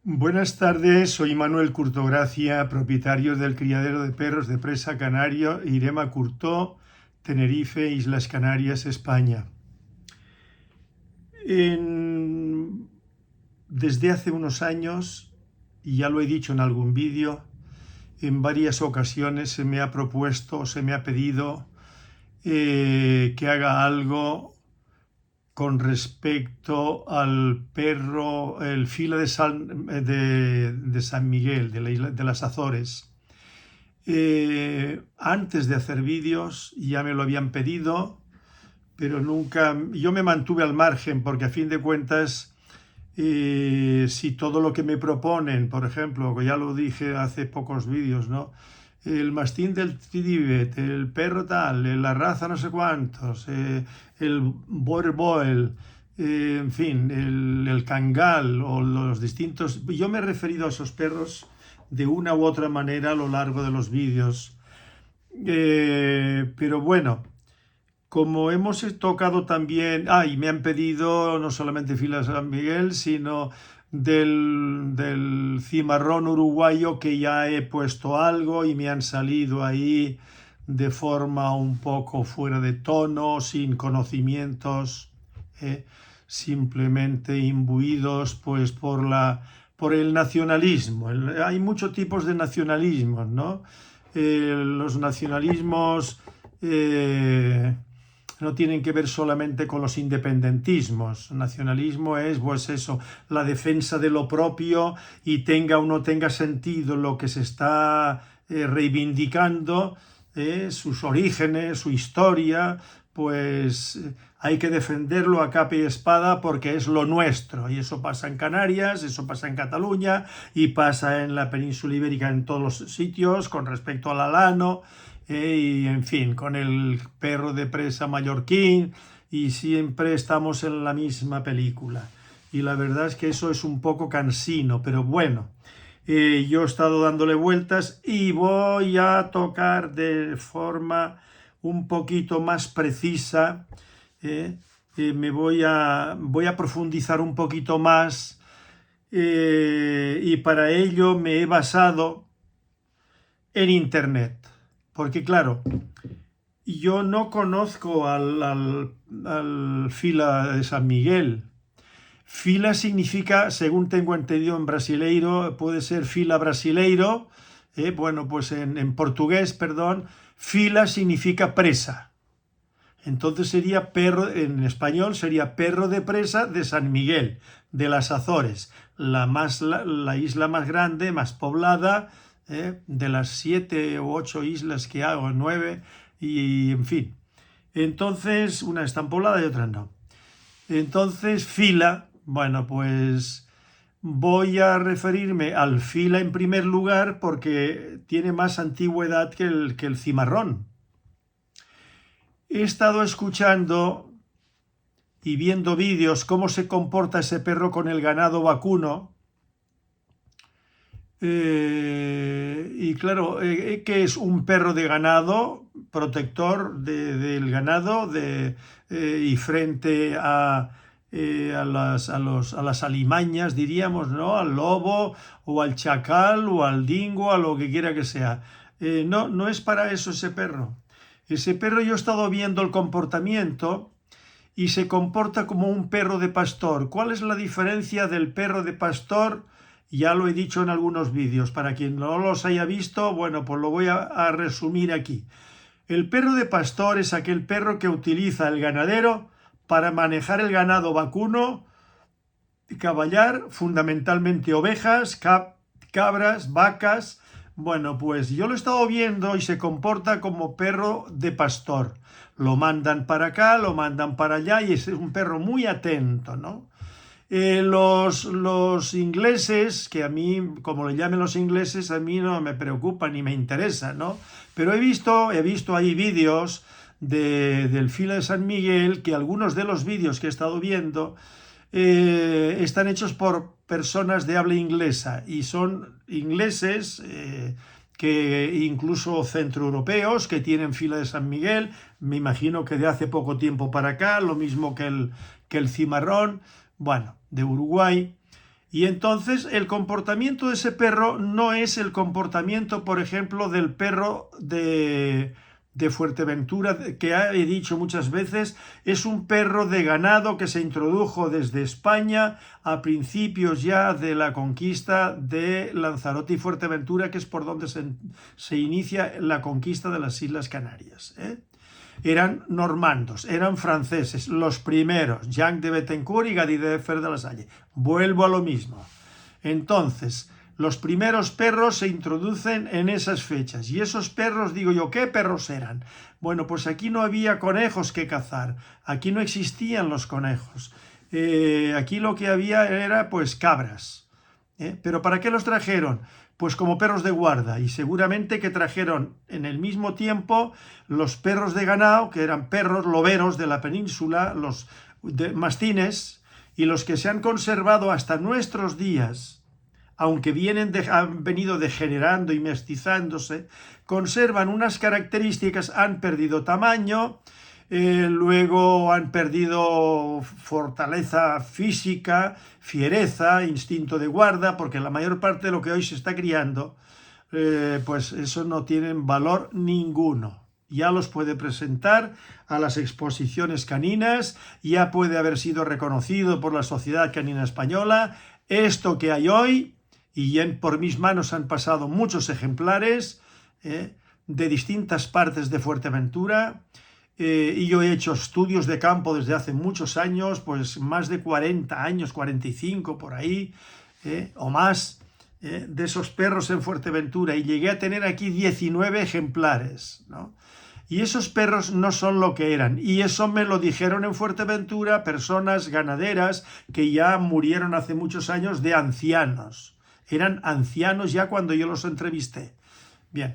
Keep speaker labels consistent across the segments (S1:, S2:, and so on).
S1: Buenas tardes, soy Manuel Curtogracia, propietario del criadero de perros de presa canario Irema Curtó, Tenerife, Islas Canarias, España. Desde hace unos años, y ya lo he dicho en algún vídeo, en varias ocasiones se me ha propuesto, se me ha pedido que haga algo con respecto al perro, el fila de San Miguel, de las Azores. Antes de hacer vídeos ya me lo habían pedido, pero nunca, yo me mantuve al margen porque a fin de cuentas, si todo lo que me proponen, por ejemplo, que ya lo dije hace pocos vídeos, ¿no? El mastín del Tibet, el perro tal, la raza no sé cuántos, el Border Boel, en fin, el Kangal o los distintos. Yo me he referido a esos perros de una u otra manera a lo largo de los vídeos. Pero bueno, como hemos tocado también, y me han pedido no solamente Fila San Miguel, sino del cimarrón uruguayo, que ya he puesto algo y me han salido ahí de forma un poco fuera de tono, sin conocimientos, simplemente imbuidos pues por el nacionalismo. Hay muchos tipos de nacionalismos, ¿no? Los nacionalismos no tienen que ver solamente con los independentismos. Nacionalismo es, pues eso, la defensa de lo propio, y tenga o no tenga sentido lo que se está reivindicando, sus orígenes, su historia, pues hay que defenderlo a capa y espada porque es lo nuestro. Y eso pasa en Canarias, eso pasa en Cataluña y pasa en la península ibérica, en todos los sitios, con respecto al alano. Y en fin, con el perro de presa mallorquín, y siempre estamos en la misma película. Y la verdad es que eso es un poco cansino, pero bueno, yo he estado dándole vueltas y voy a tocar de forma un poquito más precisa. Voy a profundizar un poquito más, y para ello me he basado en Internet. Porque claro, yo no conozco al Fila de San Miguel. Fila significa, según tengo entendido en brasileiro, puede ser fila brasileiro, bueno, pues en portugués, perdón, fila significa presa. Entonces sería perro, en español sería perro de presa de San Miguel, de las Azores, la isla más grande, más poblada, de las 7 u 8 islas que hay, o 9, y en fin. Entonces, una están pobladas y otras no. Entonces, fila, bueno, pues voy a referirme al fila en primer lugar porque tiene más antigüedad que el cimarrón. He estado escuchando y viendo vídeos cómo se comporta ese perro con el ganado vacuno. Y claro, que es un perro de ganado, protector del ganado, y frente a las alimañas, diríamos, ¿no? Al lobo o al chacal o al dingo, a lo que quiera que sea. No, no es para eso ese perro. Ese perro, yo he estado viendo el comportamiento y se comporta como un perro de pastor. ¿Cuál es la diferencia del perro de pastor? Ya lo he dicho en algunos vídeos. Para quien no los haya visto, bueno, pues lo voy a resumir aquí. El perro de pastor es aquel perro que utiliza el ganadero para manejar el ganado vacuno, caballar, fundamentalmente ovejas, cabras, vacas. Bueno, pues yo lo he estado viendo y se comporta como perro de pastor. Lo mandan para acá, lo mandan para allá, y es un perro muy atento, ¿no? Los ingleses, que a mí, como le llamen los ingleses, a mí no me preocupa ni me interesa, ¿no? Pero he visto ahí vídeos del Fila de San Miguel, que algunos de los vídeos que he estado viendo están hechos por personas de habla inglesa, y son ingleses, que incluso centroeuropeos, que tienen Fila de San Miguel, me imagino que de hace poco tiempo para acá, lo mismo que el cimarrón, bueno, de Uruguay. Y entonces el comportamiento de ese perro no es el comportamiento, por ejemplo, del perro de Fuerteventura, que he dicho muchas veces, es un perro de ganado que se introdujo desde España a principios ya de la conquista de Lanzarote y Fuerteventura, que es por donde se inicia la conquista de las Islas Canarias, ¿eh? Eran normandos, eran franceses, los primeros, Jean de Bettencourt y Gadide de Fer de la Salle. Vuelvo a lo mismo. Entonces, los primeros perros se introducen en esas fechas. Y esos perros, digo yo, ¿qué perros eran? Bueno, pues aquí no había conejos que cazar. Aquí no existían los conejos. Aquí lo que había era, pues, cabras. ¿Pero para qué los trajeron? Pues como perros de guarda. Y seguramente que trajeron en el mismo tiempo los perros de ganado, que eran perros loberos de la península, los mastines, y los que se han conservado hasta nuestros días, aunque han venido degenerando y mestizándose, conservan unas características, han perdido tamaño, luego han perdido fortaleza física, fiereza, instinto de guarda, porque la mayor parte de lo que hoy se está criando, pues eso no tienen valor ninguno. Ya los puede presentar a las exposiciones caninas, ya puede haber sido reconocido por la Sociedad Canina Española. Esto que hay hoy, y por mis manos han pasado muchos ejemplares de distintas partes de Fuerteventura, y yo he hecho estudios de campo desde hace muchos años, pues más de 40 años, 45 por ahí, o más, de esos perros en Fuerteventura, y llegué a tener aquí 19 ejemplares, ¿no? Y esos perros no son lo que eran, y eso me lo dijeron en Fuerteventura personas ganaderas que ya murieron hace muchos años de ancianos. Eran ancianos ya cuando yo los entrevisté. Bien,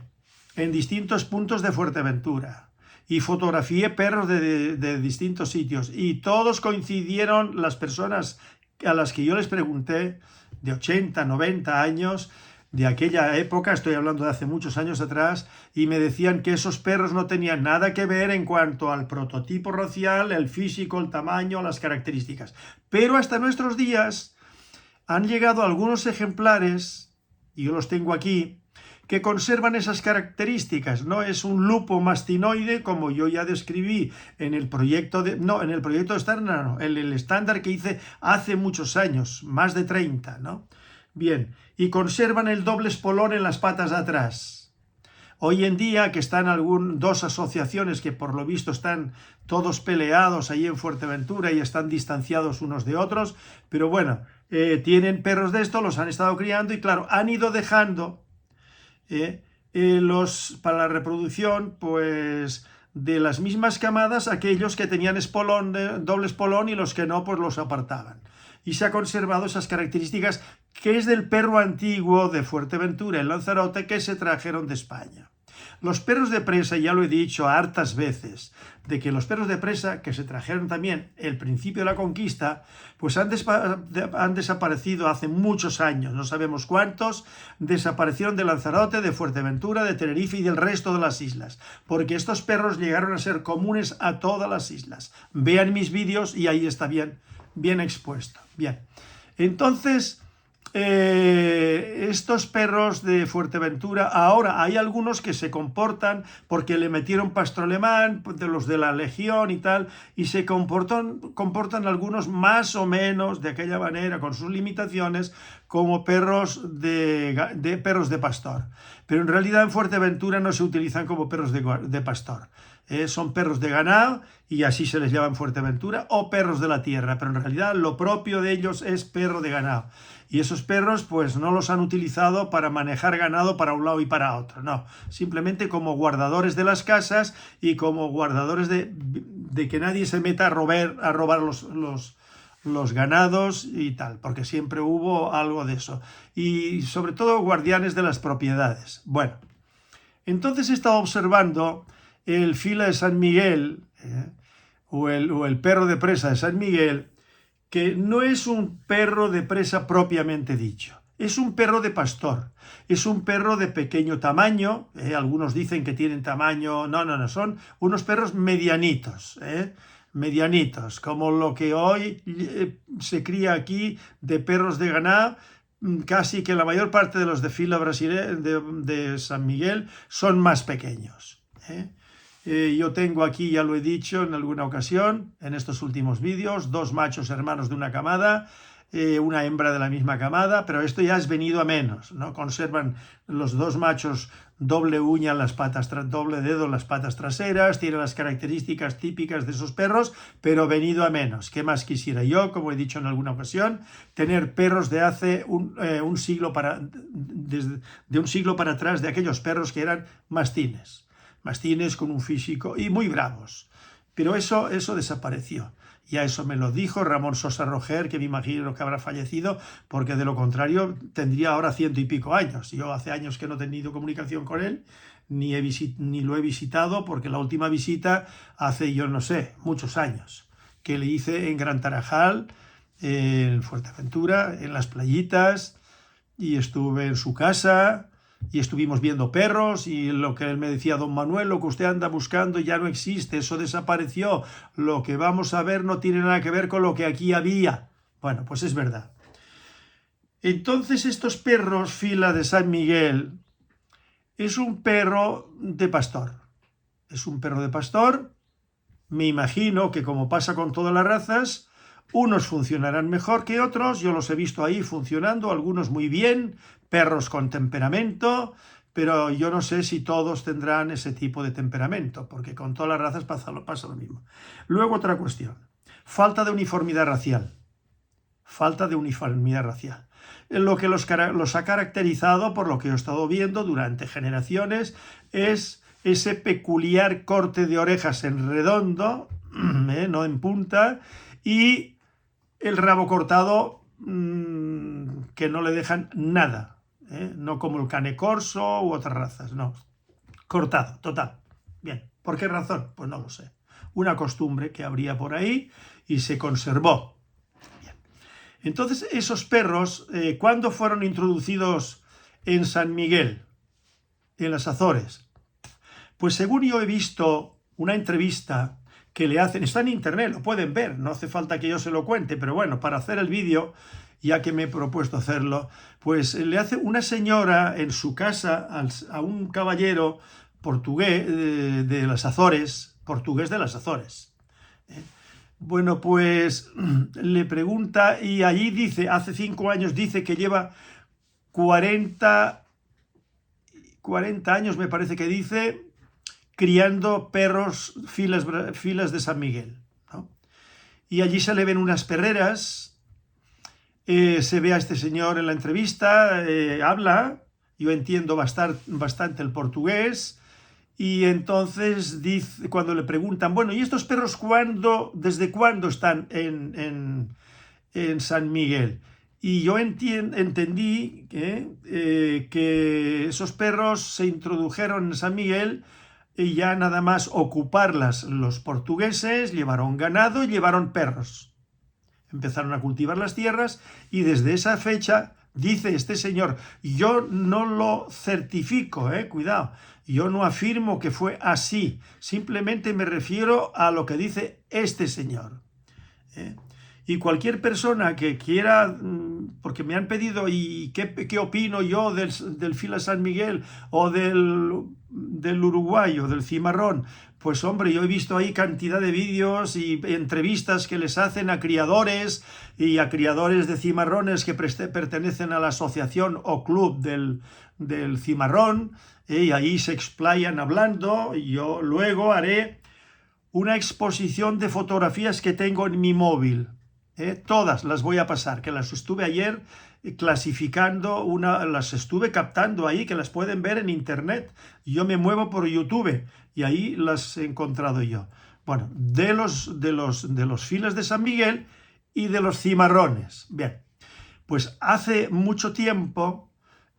S1: en distintos puntos de Fuerteventura. Y fotografié perros de distintos sitios. Y todos coincidieron, las personas a las que yo les pregunté, de 80, 90 años, de aquella época, estoy hablando de hace muchos años atrás, y me decían que esos perros no tenían nada que ver en cuanto al prototipo racial, el físico, el tamaño, las características. Pero hasta nuestros días han llegado algunos ejemplares, y yo los tengo aquí, que conservan esas características. No es un lupo mastinoide, como yo ya describí en el proyecto estándar, no, en el estándar que hice hace muchos años, más de 30, ¿no? Bien, y conservan el doble espolón en las patas de atrás. Hoy en día, que están dos asociaciones que por lo visto están todos peleados ahí en Fuerteventura y están distanciados unos de otros, pero bueno, tienen perros de estos, los han estado criando y claro, han ido dejando para la reproducción, pues de las mismas camadas, aquellos que tenían doble espolón y los que no, pues los apartaban. Y se ha conservado esas características que es del perro antiguo de Fuerteventura, en Lanzarote, que se trajeron de España. Los perros de presa, ya lo he dicho hartas veces, de que los perros de presa, que se trajeron también el principio de la conquista, pues han desaparecido hace muchos años, no sabemos cuántos, desaparecieron de Lanzarote, de Fuerteventura, de Tenerife y del resto de las islas, porque estos perros llegaron a ser comunes a todas las islas. Vean mis vídeos y ahí está bien expuesto. Bien, entonces estos perros de Fuerteventura, ahora hay algunos que se comportan porque le metieron pastor alemán, de los de la Legión y tal, y se comportan algunos más o menos de aquella manera, con sus limitaciones, como perros perros de pastor. Pero en realidad en Fuerteventura no se utilizan como perros de pastor. Son perros de ganado y así se les llama en Fuerteventura, o perros de la tierra, pero en realidad lo propio de ellos es perro de ganado. Y esos perros pues no los han utilizado para manejar ganado para un lado y para otro, no, simplemente como guardadores de las casas y como guardadores de que nadie se meta a robar los ganados y tal, porque siempre hubo algo de eso. Y sobre todo guardianes de las propiedades. Bueno, entonces he estado observando el fila de San Miguel, o el perro de presa de San Miguel, que no es un perro de presa propiamente dicho, es un perro de pastor, es un perro de pequeño tamaño, algunos dicen que tienen tamaño, no, son unos perros medianitos, medianitos, como lo que hoy se cría aquí de perros de ganado. Casi que la mayor parte de los de fila brasileña de San Miguel son más pequeños. Yo tengo aquí, ya lo he dicho en alguna ocasión, en estos últimos vídeos, 2 machos hermanos de una camada, una hembra de la misma camada, pero esto ya es venido a menos, ¿no? Conservan los 2 machos doble uña en las patas, doble dedo en las patas traseras, tienen las características típicas de esos perros, pero venido a menos. ¿Qué más quisiera yo, como he dicho en alguna ocasión, tener perros de hace un siglo de un siglo para atrás, de aquellos perros que eran mastines con un físico y muy bravos? Pero eso desapareció. Ya eso me lo dijo Ramón Sosa Roger, que me imagino que habrá fallecido, porque de lo contrario tendría ahora 100 y pico años. Yo hace años que no he tenido comunicación con él, ni lo he visitado, porque la última visita hace, yo no sé, muchos años, que le hice en Gran Tarajal, en Fuerteventura, en las playitas, y estuve en su casa, y estuvimos viendo perros, y lo que él me decía: don Manuel, lo que usted anda buscando ya no existe, eso desapareció, lo que vamos a ver no tiene nada que ver con lo que aquí había. Bueno, pues es verdad. Entonces estos perros fila de San Miguel es un perro de pastor. Es un perro de pastor. Me imagino que, como pasa con todas las razas, unos funcionarán mejor que otros. Yo los he visto ahí funcionando, algunos muy bien, perros con temperamento, pero yo no sé si todos tendrán ese tipo de temperamento, porque con todas las razas pasa lo mismo. Luego, otra cuestión: falta de uniformidad racial. Falta de uniformidad racial. Lo que los ha caracterizado, por lo que he estado viendo durante generaciones, es ese peculiar corte de orejas en redondo, no en punta, y el rabo cortado, que no le dejan nada, no como el cane corso u otras razas, no, cortado, total. Bien, ¿por qué razón? Pues no lo sé. Una costumbre que habría por ahí y se conservó. Bien. Entonces, esos perros, ¿cuándo fueron introducidos en San Miguel, en las Azores? Pues según yo he visto una entrevista que le hacen, está en internet, lo pueden ver, no hace falta que yo se lo cuente, pero bueno, para hacer el vídeo, ya que me he propuesto hacerlo, pues le hace una señora en su casa a un caballero portugués de las Azores, portugués de las Azores. Bueno, pues le pregunta, y allí dice, hace 5 años dice que lleva 40 años, me parece que dice, criando perros filas de San Miguel, ¿no? Y allí se le ven unas perreras, se ve a este señor en la entrevista, habla, yo entiendo bastante el portugués, y entonces dice, cuando le preguntan, bueno, ¿y estos perros desde cuándo están en San Miguel? Y yo entendí que esos perros se introdujeron en San Miguel, y ya nada más ocuparlas los portugueses, llevaron ganado y llevaron perros. Empezaron a cultivar las tierras, y desde esa fecha, dice este señor, yo no lo certifico, cuidado, yo no afirmo que fue así, simplemente me refiero a lo que dice este señor. Y cualquier persona que quiera, porque me han pedido, ¿y qué opino yo del fila San Miguel o del uruguayo, del cimarrón? Pues hombre, yo he visto ahí cantidad de vídeos y entrevistas que les hacen a criadores y a criadores de cimarrones que pertenecen a la asociación o club del cimarrón, y ahí se explayan hablando. Y yo luego haré una exposición de fotografías que tengo en mi móvil. Todas las voy a pasar, que las estuve ayer clasificando, las estuve captando ahí, que las pueden ver en internet. Yo me muevo por YouTube y ahí las he encontrado yo. Bueno, de los filas de San Miguel y de los cimarrones. Bien, pues hace mucho tiempo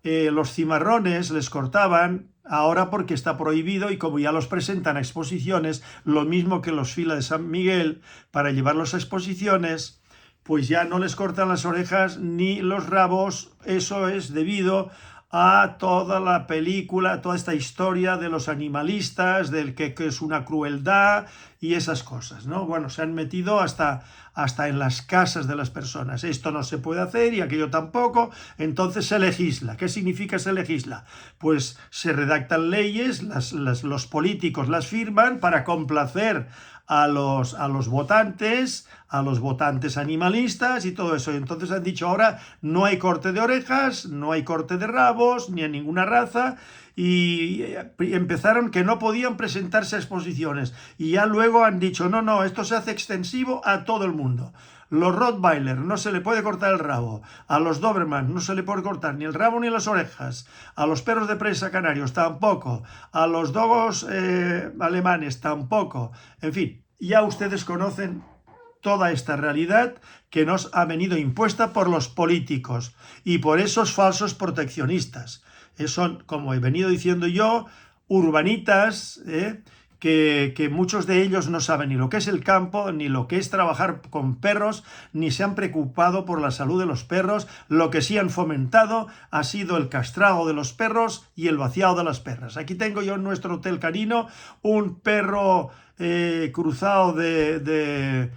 S1: los cimarrones les cortaban, ahora porque está prohibido, y como ya los presentan a exposiciones, lo mismo que los filas de San Miguel, para llevarlos a exposiciones, pues ya no les cortan las orejas ni los rabos. Eso es debido a toda la película, toda esta historia de los animalistas, del que es una crueldad y esas cosas, ¿no? Bueno, se han metido hasta en las casas de las personas. Esto no se puede hacer y aquello tampoco, entonces se legisla. ¿Qué significa se legisla? Pues se redactan leyes, los políticos las firman para complacer a los votantes animalistas y todo eso. Y entonces han dicho ahora no hay corte de orejas, no hay corte de rabos, ni a ninguna raza, y empezaron que no podían presentarse a exposiciones. Y ya luego han dicho, no, esto se hace extensivo a todo el mundo. Los Rottweiler no se le puede cortar el rabo, a los Doberman no se le puede cortar ni el rabo ni las orejas, a los perros de presa canarios tampoco, a los dogos alemanes tampoco, en fin, ya ustedes conocen toda esta realidad que nos ha venido impuesta por los políticos y por esos falsos proteccionistas. Son, como he venido diciendo yo, urbanitas, que muchos de ellos no saben ni lo que es el campo, ni lo que es trabajar con perros, ni se han preocupado por la salud de los perros. Lo que sí han fomentado ha sido el castrado de los perros y el vaciado de las perras. Aquí tengo yo en nuestro hotel canino un perro cruzado de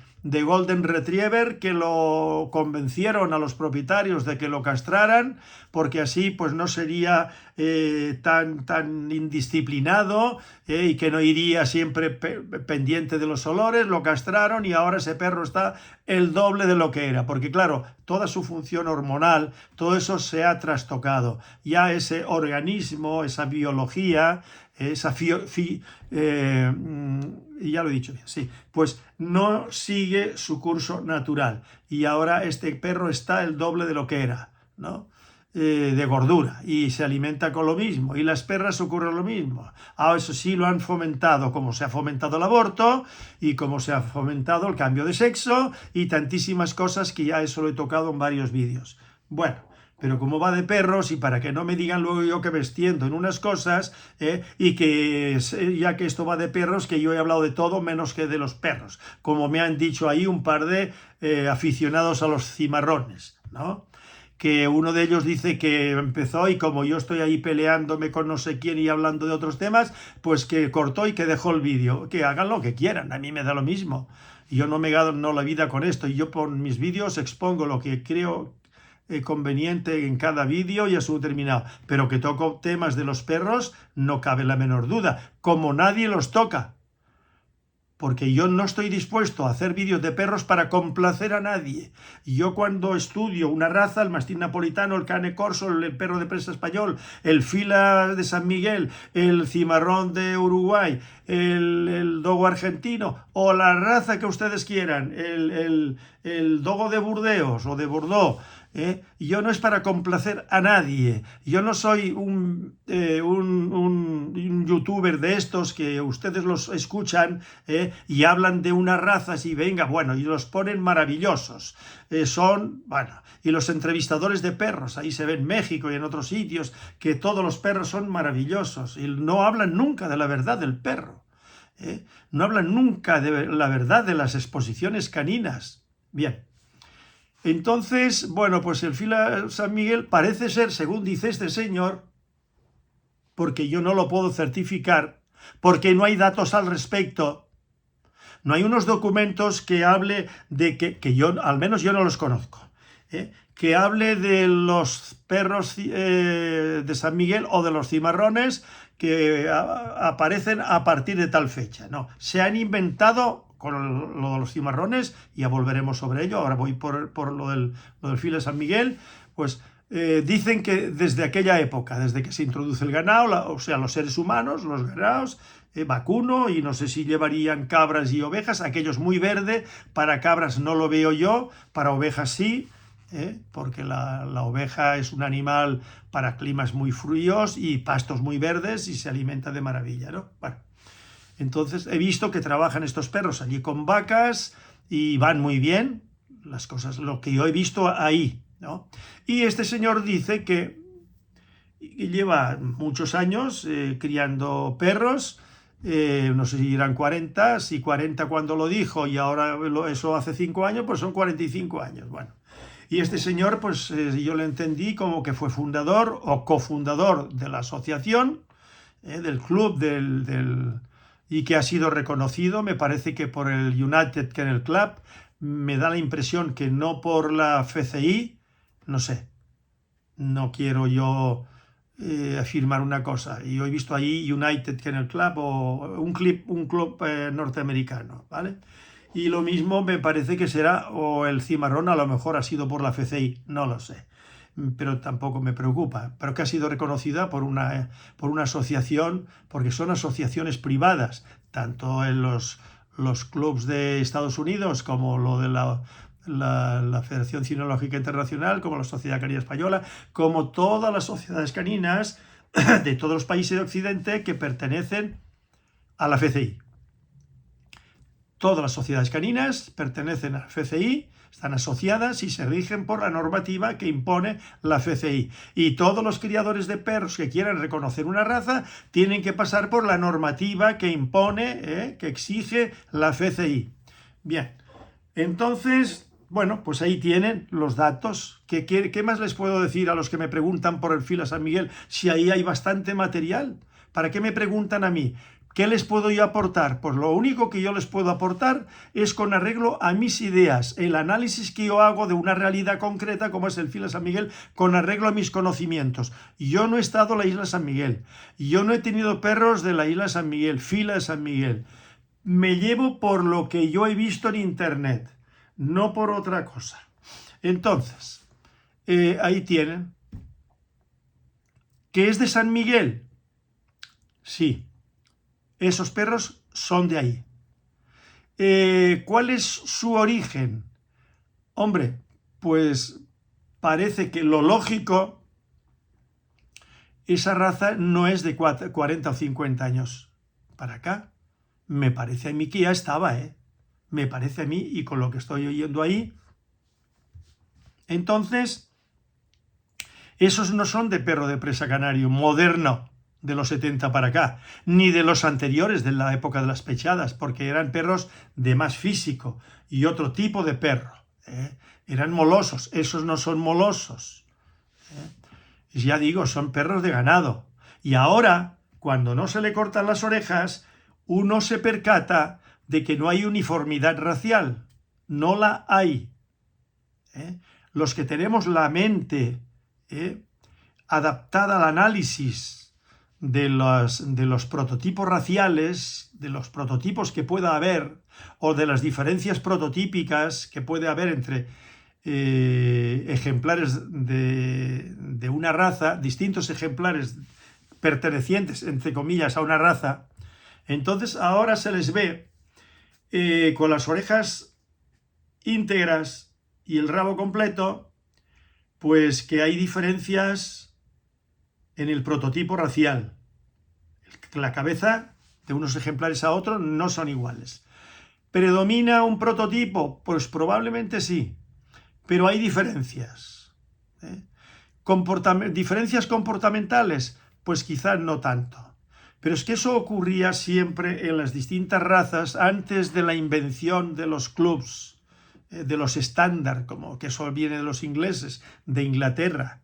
S1: Golden Retriever, que lo convencieron a los propietarios de que lo castraran, porque así pues no sería tan indisciplinado y que no iría siempre pendiente de los olores. Lo castraron y ahora ese perro está el doble de lo que era, porque claro, toda su función hormonal, todo eso se ha trastocado. Ya ese organismo, esa biología, ya lo he dicho bien, sí, pues no sigue su curso natural y ahora este perro está el doble de lo que era, ¿no? De gordura, y se alimenta con lo mismo, y las perras ocurre lo mismo. Eso sí lo han fomentado, como se ha fomentado el aborto y como se ha fomentado el cambio de sexo y tantísimas cosas que ya eso lo he tocado en varios vídeos. Bueno, pero como va de perros, y para que no me digan luego yo que me extiendo en unas cosas, y que ya que esto va de perros, que yo he hablado de todo menos que de los perros, como me han dicho ahí un par de aficionados a los cimarrones, ¿no? Que uno de ellos dice que empezó y como yo estoy ahí peleándome con no sé quién y hablando de otros temas, pues que cortó y que dejó el vídeo. Que hagan lo que quieran, a mí me da lo mismo. Yo no me gano la vida con esto, y yo por mis vídeos expongo lo que creo conveniente en cada vídeo y a su terminado, pero que toco temas de los perros no cabe la menor duda, como nadie los toca, porque yo no estoy dispuesto a hacer vídeos de perros para complacer a nadie. Yo cuando estudio una raza, el mastín napolitano, el cane corso, el perro de presa español, el fila de San Miguel, el cimarrón de Uruguay, el dogo argentino o la raza que ustedes quieran, el dogo de Burdeos o de Bordeaux, yo no es para complacer a nadie. Yo no soy un youtuber de estos que ustedes los escuchan y hablan de unas razas y venga, bueno, y los ponen maravillosos. Y los entrevistadores de perros, ahí se ve en México y en otros sitios, que todos los perros son maravillosos y no hablan nunca de la verdad del perro. No hablan nunca de la verdad de las exposiciones caninas. Bien. Entonces, bueno, pues el fila San Miguel parece ser, según dice este señor, porque yo no lo puedo certificar, porque no hay datos al respecto, no hay unos documentos que hable de que yo, al menos yo no los conozco, que hable de los perros de San Miguel o de los cimarrones que aparecen a partir de tal fecha. No, se han inventado con lo de los cimarrones, ya volveremos sobre ello, ahora voy por lo del fila San Miguel, pues dicen que desde aquella época, desde que se introduce el ganado, o sea, los seres humanos, los ganados, vacuno, y no sé si llevarían cabras y ovejas, aquellos muy verde, para cabras no lo veo yo, para ovejas sí, porque la oveja es un animal para climas muy fríos y pastos muy verdes y se alimenta de maravilla, ¿no? Bueno. Entonces he visto que trabajan estos perros allí con vacas y van muy bien, las cosas, lo que yo he visto ahí, ¿no? Y este señor dice que lleva muchos años criando perros, no sé si eran 40, si 40 cuando lo dijo y ahora eso hace 5 años, pues son 45 años, bueno. Y este señor, pues yo le entendí como que fue fundador o cofundador de la asociación, del club, y que ha sido reconocido, me parece que por el United Kennel Club, me da la impresión que no por la FCI, no sé, no quiero yo afirmar una cosa. Yo he visto ahí United Kennel Club o un club norteamericano, ¿vale? Y lo mismo me parece que será, o el cimarrón a lo mejor ha sido por la FCI, no lo sé, pero tampoco me preocupa, pero que ha sido reconocida por una asociación, porque son asociaciones privadas, tanto en los clubs de Estados Unidos como lo de la Federación Cinológica Internacional, como la Sociedad Canina Española, como todas las sociedades caninas de todos los países de Occidente que pertenecen a la FCI. Todas las sociedades caninas pertenecen a la FCI, están asociadas y se rigen por la normativa que impone la FCI. Y todos los criadores de perros que quieran reconocer una raza tienen que pasar por la normativa que impone, que exige la FCI. Bien, entonces, bueno, pues ahí tienen los datos. ¿Qué más les puedo decir a los que me preguntan por el Fila San Miguel si ahí hay bastante material? ¿Para qué me preguntan a mí? ¿Qué les puedo yo aportar? Pues lo único que yo les puedo aportar es con arreglo a mis ideas, el análisis que yo hago de una realidad concreta como es el Fila San Miguel, con arreglo a mis conocimientos. Yo no he estado en la isla San Miguel, yo no he tenido perros de la isla San Miguel, Fila de San Miguel. Me llevo por lo que yo he visto en internet, no por otra cosa. Entonces, ahí tienen. ¿Qué es de San Miguel? Sí. Esos perros son de ahí. ¿Cuál es su origen? Hombre, pues parece que lo lógico, esa raza no es de 40 o 50 años para acá. Me parece a mí que ya estaba, me parece a mí, y con lo que estoy oyendo ahí. Entonces, esos no son de perro de presa canario moderno, de los 70 para acá, ni de los anteriores de la época de las pechadas, porque eran perros de más físico y otro tipo de perro. Eran molosos, esos no son molosos. Ya digo, son perros de ganado. Y ahora, cuando no se le cortan las orejas, uno se percata de que no hay uniformidad racial. No la hay. Los que tenemos la mente adaptada al análisis de los prototipos raciales, de los prototipos que pueda haber, o de las diferencias prototípicas que puede haber entre ejemplares de una raza, distintos ejemplares pertenecientes, entre comillas, a una raza, entonces ahora se les ve con las orejas íntegras y el rabo completo, pues que hay diferencias en el prototipo racial. La cabeza de unos ejemplares a otros no son iguales. ¿Predomina un prototipo? Pues probablemente sí, pero hay diferencias. ¿Diferencias comportamentales? Pues quizás no tanto. Pero es que eso ocurría siempre en las distintas razas antes de la invención de los clubs, de los estándar, como que eso viene de los ingleses, de Inglaterra.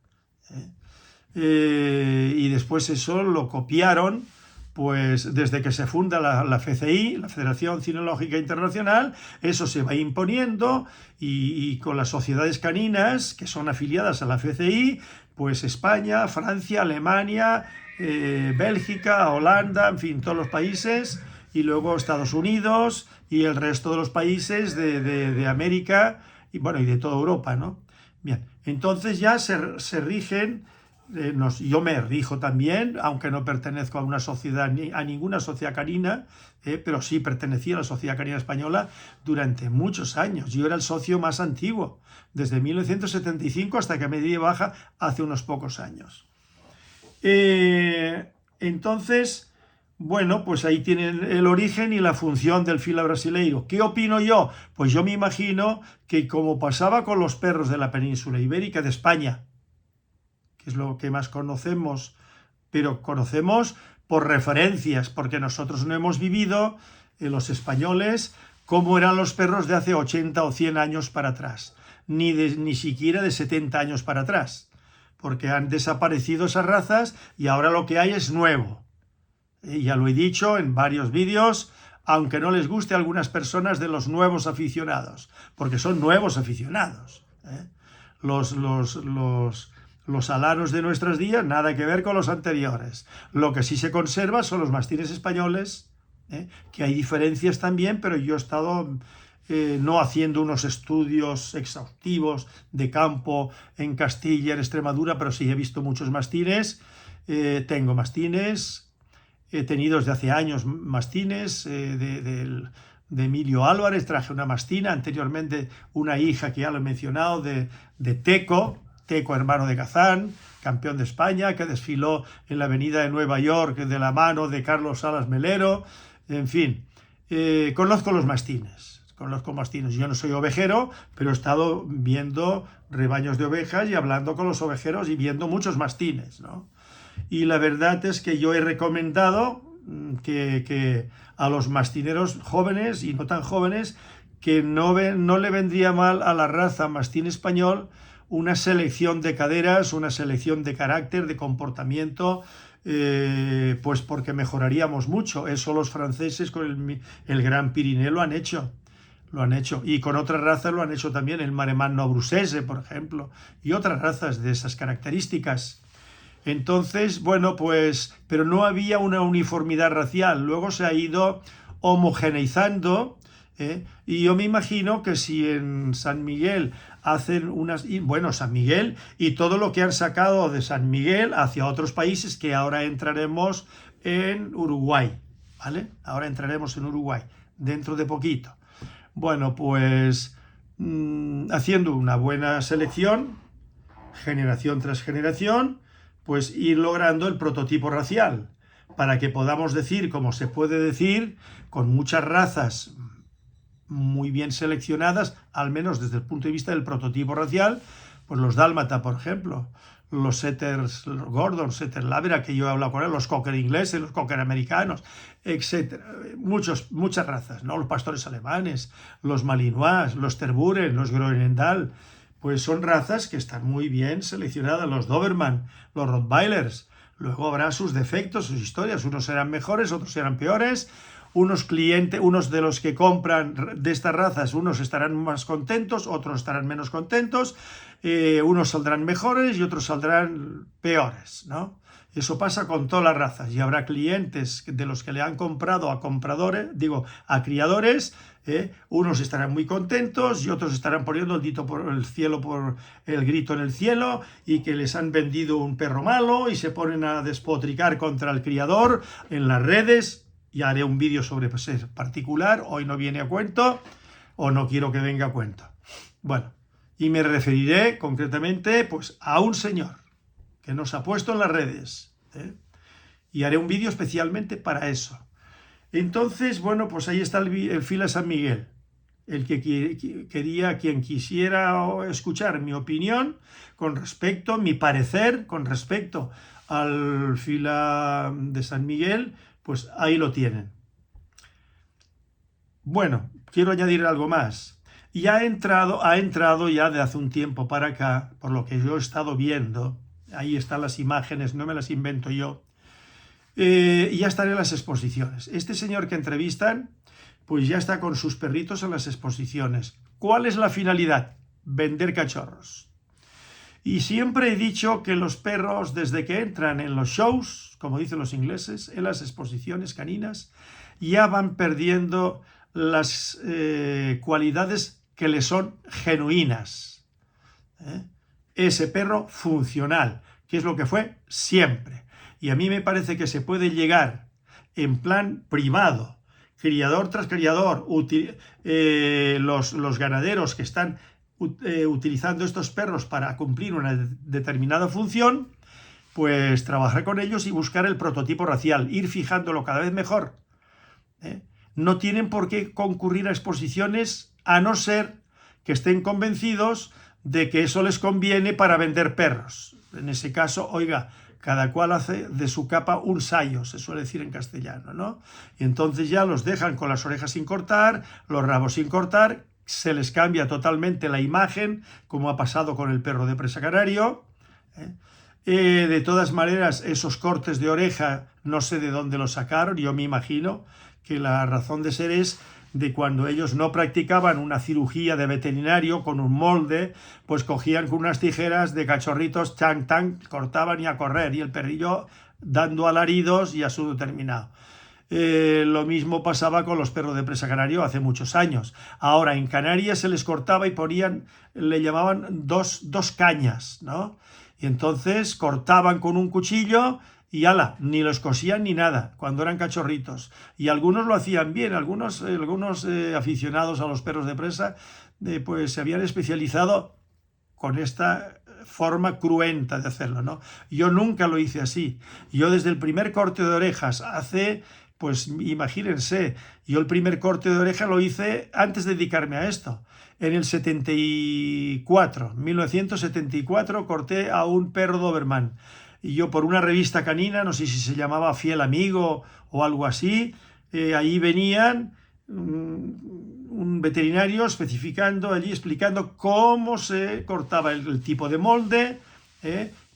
S1: Y después eso lo copiaron, pues desde que se funda la FCI, la Federación Cinológica Internacional, eso se va imponiendo y con las sociedades caninas que son afiliadas a la FCI, pues España, Francia, Alemania, Bélgica, Holanda, en fin, todos los países, y luego Estados Unidos y el resto de los países de América y bueno, y de toda Europa, ¿no? Bien, entonces ya se rigen. Yo me rijo también, aunque no pertenezco a una sociedad, a ninguna sociedad canina, pero sí pertenecía a la Sociedad Canina Española durante muchos años. Yo era el socio más antiguo, desde 1975 hasta que me di de baja hace unos pocos años. Entonces, bueno, pues ahí tienen el origen y la función del Fila brasileiro. ¿Qué opino yo? Pues yo me imagino que como pasaba con los perros de la península ibérica de España, que es lo que más conocemos, pero conocemos por referencias, porque nosotros no hemos vivido, los españoles, cómo eran los perros de hace 80 o 100 años para atrás. ni siquiera de 70 años para atrás, porque han desaparecido esas razas y ahora lo que hay es nuevo. Ya lo he dicho en varios vídeos, aunque no les guste a algunas personas de los nuevos aficionados, porque son nuevos aficionados. Los alanos de nuestros días, nada que ver con los anteriores. Lo que sí se conserva son los mastines españoles, que hay diferencias también, pero yo he estado no haciendo unos estudios exhaustivos de campo en Castilla, en Extremadura, pero sí he visto muchos mastines. Tengo mastines. He tenido desde hace años mastines de Emilio Álvarez, traje una mastina, anteriormente una hija que ya lo he mencionado, de Teco, hermano de Kazán, campeón de España, que desfiló en la avenida de Nueva York de la mano de Carlos Salas Melero, en fin, conozco mastines. Yo no soy ovejero, pero he estado viendo rebaños de ovejas y hablando con los ovejeros y viendo muchos mastines, ¿no? Y la verdad es que yo he recomendado que a los mastineros jóvenes y no tan jóvenes, que no le vendría mal a la raza mastín español una selección de caderas, una selección de carácter, de comportamiento, pues porque mejoraríamos mucho. Eso los franceses con el Gran Pirineo lo han hecho. Y con otras razas lo han hecho también, el Maremano Abruzzese, por ejemplo, y otras razas de esas características. Entonces, bueno, pues, pero no había una uniformidad racial. Luego se ha ido homogeneizando, y yo me imagino que si en San Miguel hacen San Miguel y todo lo que han sacado de San Miguel hacia otros países, que ahora entraremos en Uruguay, ¿vale? Ahora entraremos en Uruguay, dentro de poquito. Bueno, pues, haciendo una buena selección, generación tras generación, pues ir logrando el prototipo racial, para que podamos decir, como se puede decir, con muchas razas muy bien seleccionadas, al menos desde el punto de vista del prototipo racial, pues los dálmata, por ejemplo, los setters Gordon, setter Lavera, que yo he hablado con él, los cocker ingleses, los cocker americanos, etc. Muchas razas, ¿no? Los pastores alemanes, los malinois, los terburen, los groenendal, pues son razas que están muy bien seleccionadas, los doberman, los rottweilers. Luego habrá sus defectos, sus historias, unos serán mejores, otros serán peores. Unos de los que compran de estas razas, unos estarán más contentos, otros estarán menos contentos, unos saldrán mejores y otros saldrán peores, ¿no? Eso pasa con todas las razas, y habrá clientes de los que le han comprado a criadores, unos estarán muy contentos y otros estarán poniendo el grito en el cielo, y que les han vendido un perro malo y se ponen a despotricar contra el criador en las redes. Ya haré un vídeo sobre ese particular, hoy no viene a cuento, o no quiero que venga a cuento. Bueno, y me referiré concretamente pues a un señor que nos ha puesto en las redes, y haré un vídeo especialmente para eso. Entonces, bueno, pues ahí está el Fila San Miguel. El que quien quisiera escuchar mi opinión mi parecer con respecto al Fila de San Miguel, pues ahí lo tienen. Bueno, quiero añadir algo más. Ha entrado ya de hace un tiempo para acá, por lo que yo he estado viendo, ahí están las imágenes, no me las invento yo, ya están en las exposiciones. Este señor que entrevistan, pues ya está con sus perritos en las exposiciones. ¿Cuál es la finalidad? Vender cachorros. Y siempre he dicho que los perros, desde que entran en los shows, como dicen los ingleses, en las exposiciones caninas, ya van perdiendo las cualidades que le son genuinas. Ese perro funcional, que es lo que fue siempre. Y a mí me parece que se puede llegar en plan privado, criador tras criador, los ganaderos que están utilizando estos perros para cumplir una determinada función, pues trabajar con ellos y buscar el prototipo racial, ir fijándolo cada vez mejor. No tienen por qué concurrir a exposiciones a no ser que estén convencidos de que eso les conviene para vender perros. En ese caso, oiga, cada cual hace de su capa un sayo, se suele decir en castellano, ¿no? Y entonces ya los dejan con las orejas sin cortar, los rabos sin cortar, se les cambia totalmente la imagen, como ha pasado con el perro de presa canario. De todas maneras, esos cortes de oreja no sé de dónde los sacaron, yo me imagino que la razón de ser es de cuando ellos no practicaban una cirugía de veterinario con un molde, pues cogían con unas tijeras de cachorritos, tan, cortaban y a correr, y el perrillo dando alaridos y a su determinado. Lo mismo pasaba con los perros de presa canario hace muchos años. Ahora en Canarias se les cortaba y ponían, le llamaban dos cañas, ¿no? Y entonces cortaban con un cuchillo y ala, ni los cosían ni nada, cuando eran cachorritos. Y algunos lo hacían bien, algunos aficionados a los perros de presa, pues se habían especializado con esta forma cruenta de hacerlo, ¿no? Yo nunca lo hice así. Yo desde el primer corte de orejas hace, pues imagínense, yo el primer corte de oreja lo hice antes de dedicarme a esto. En el 1974, corté a un perro Doberman. Y yo por una revista canina, no sé si se llamaba Fiel Amigo o algo así, ahí venían un veterinario especificando allí, explicando cómo se cortaba el tipo de molde,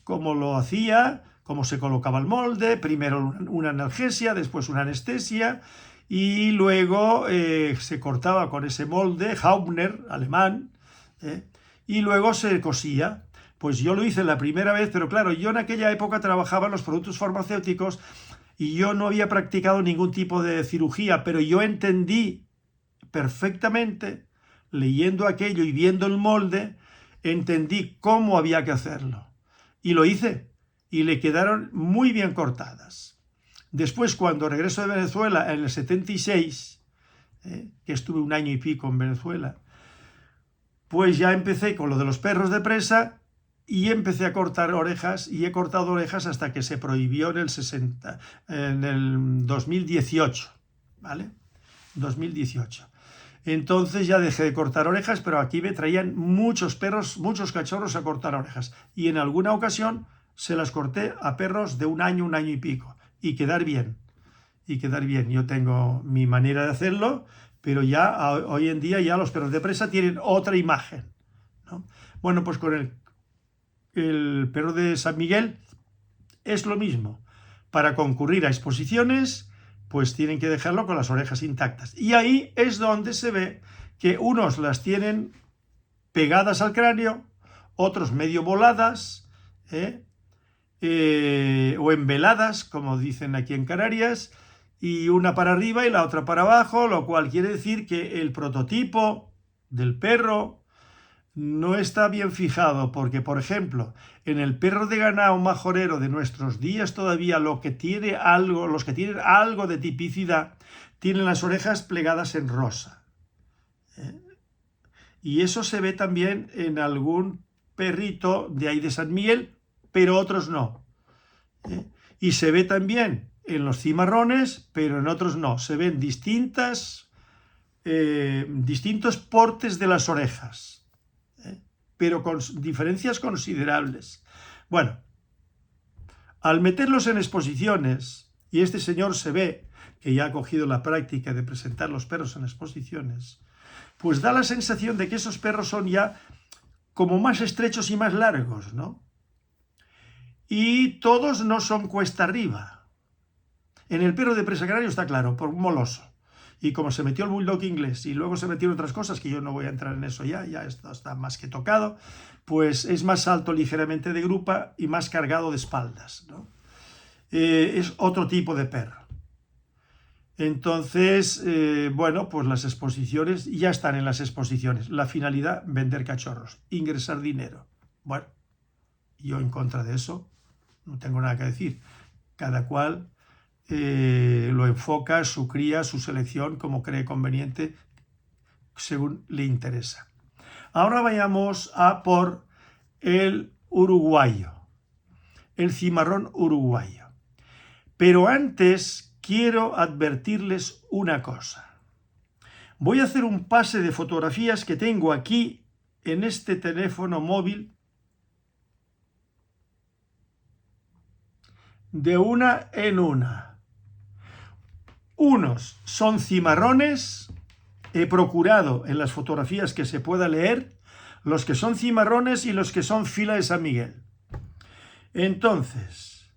S1: cómo lo hacía, cómo se colocaba el molde, primero una analgesia, después una anestesia, y luego se cortaba con ese molde, Haubner, alemán, y luego se cosía. Pues yo lo hice la primera vez, pero claro, yo en aquella época trabajaba en los productos farmacéuticos y yo no había practicado ningún tipo de cirugía, pero yo entendí perfectamente, leyendo aquello y viendo el molde, entendí cómo había que hacerlo. Y lo hice, y le quedaron muy bien cortadas. Después, cuando regreso de Venezuela en el 76, que estuve un año y pico en Venezuela, pues ya empecé con lo de los perros de presa y empecé a cortar orejas, y he cortado orejas hasta que se prohibió en el 2018, ¿vale? 2018. Entonces ya dejé de cortar orejas, pero aquí me traían muchos perros, muchos cachorros a cortar orejas. Y en alguna ocasión se las corté a perros de un año y pico. Y quedar bien. Y quedar bien. Yo tengo mi manera de hacerlo, pero ya hoy en día ya los perros de presa tienen otra imagen, ¿no? Bueno, pues con el perro de San Miguel es lo mismo. Para concurrir a exposiciones, pues tienen que dejarlo con las orejas intactas. Y ahí es donde se ve que unos las tienen pegadas al cráneo, otros medio voladas, o enveladas, como dicen aquí en Canarias, y una para arriba y la otra para abajo, lo cual quiere decir que el prototipo del perro no está bien fijado, porque, por ejemplo, en el perro de ganado majorero de nuestros días todavía los que tienen algo de tipicidad tienen las orejas plegadas en rosa. Y eso se ve también en algún perrito de ahí de San Miguel, pero otros no. Y se ve también en los cimarrones, pero en otros no. Se ven distintos portes de las orejas, pero con diferencias considerables. Bueno, al meterlos en exposiciones, y este señor se ve que ya ha cogido la práctica de presentar los perros en exposiciones, pues da la sensación de que esos perros son ya como más estrechos y más largos, ¿no? Y todos no son cuesta arriba. En el perro de presa canario está claro, por un moloso. Y como se metió el bulldog inglés y luego se metieron otras cosas, que yo no voy a entrar en eso ya esto está más que tocado, pues es más alto ligeramente de grupa y más cargado de espaldas, ¿no? Es otro tipo de perro. Entonces, bueno, pues las exposiciones, ya están en las exposiciones. La finalidad, vender cachorros, ingresar dinero. Bueno, yo en contra de eso no tengo nada que decir. Cada cual lo enfoca, su cría, su selección, como cree conveniente, según le interesa. Ahora vayamos a por el uruguayo, el cimarrón uruguayo. Pero antes quiero advertirles una cosa. Voy a hacer un pase de fotografías que tengo aquí en este teléfono móvil de una en una. Unos son cimarrones, he procurado en las fotografías que se pueda leer los que son cimarrones y los que son fila de San Miguel. Entonces,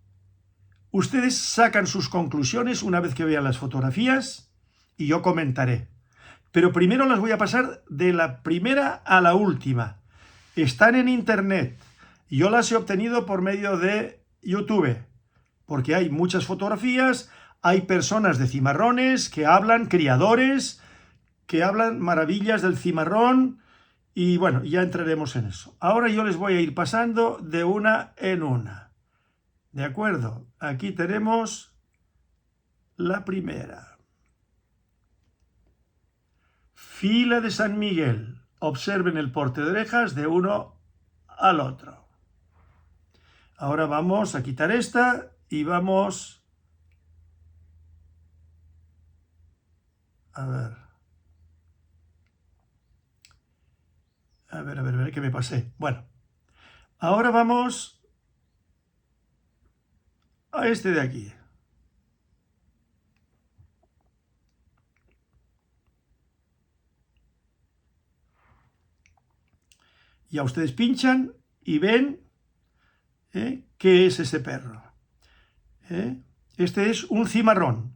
S1: ustedes sacan sus conclusiones una vez que vean las fotografías y yo comentaré. Pero primero las voy a pasar de la primera a la última. Están en internet. Yo las he obtenido por medio de YouTube, porque hay muchas fotografías, hay personas de cimarrones que hablan, criadores, que hablan maravillas del cimarrón, y bueno, ya entraremos en eso. Ahora yo les voy a ir pasando de una en una. ¿De acuerdo? Aquí tenemos la primera. Fila de San Miguel. Observen el porte de orejas de uno al otro. Ahora vamos a quitar esta y vamos a ver. A ver, que me pasé. Bueno, ahora vamos a este de aquí. Ya ustedes pinchan y ven qué es ese perro. Este es un cimarrón.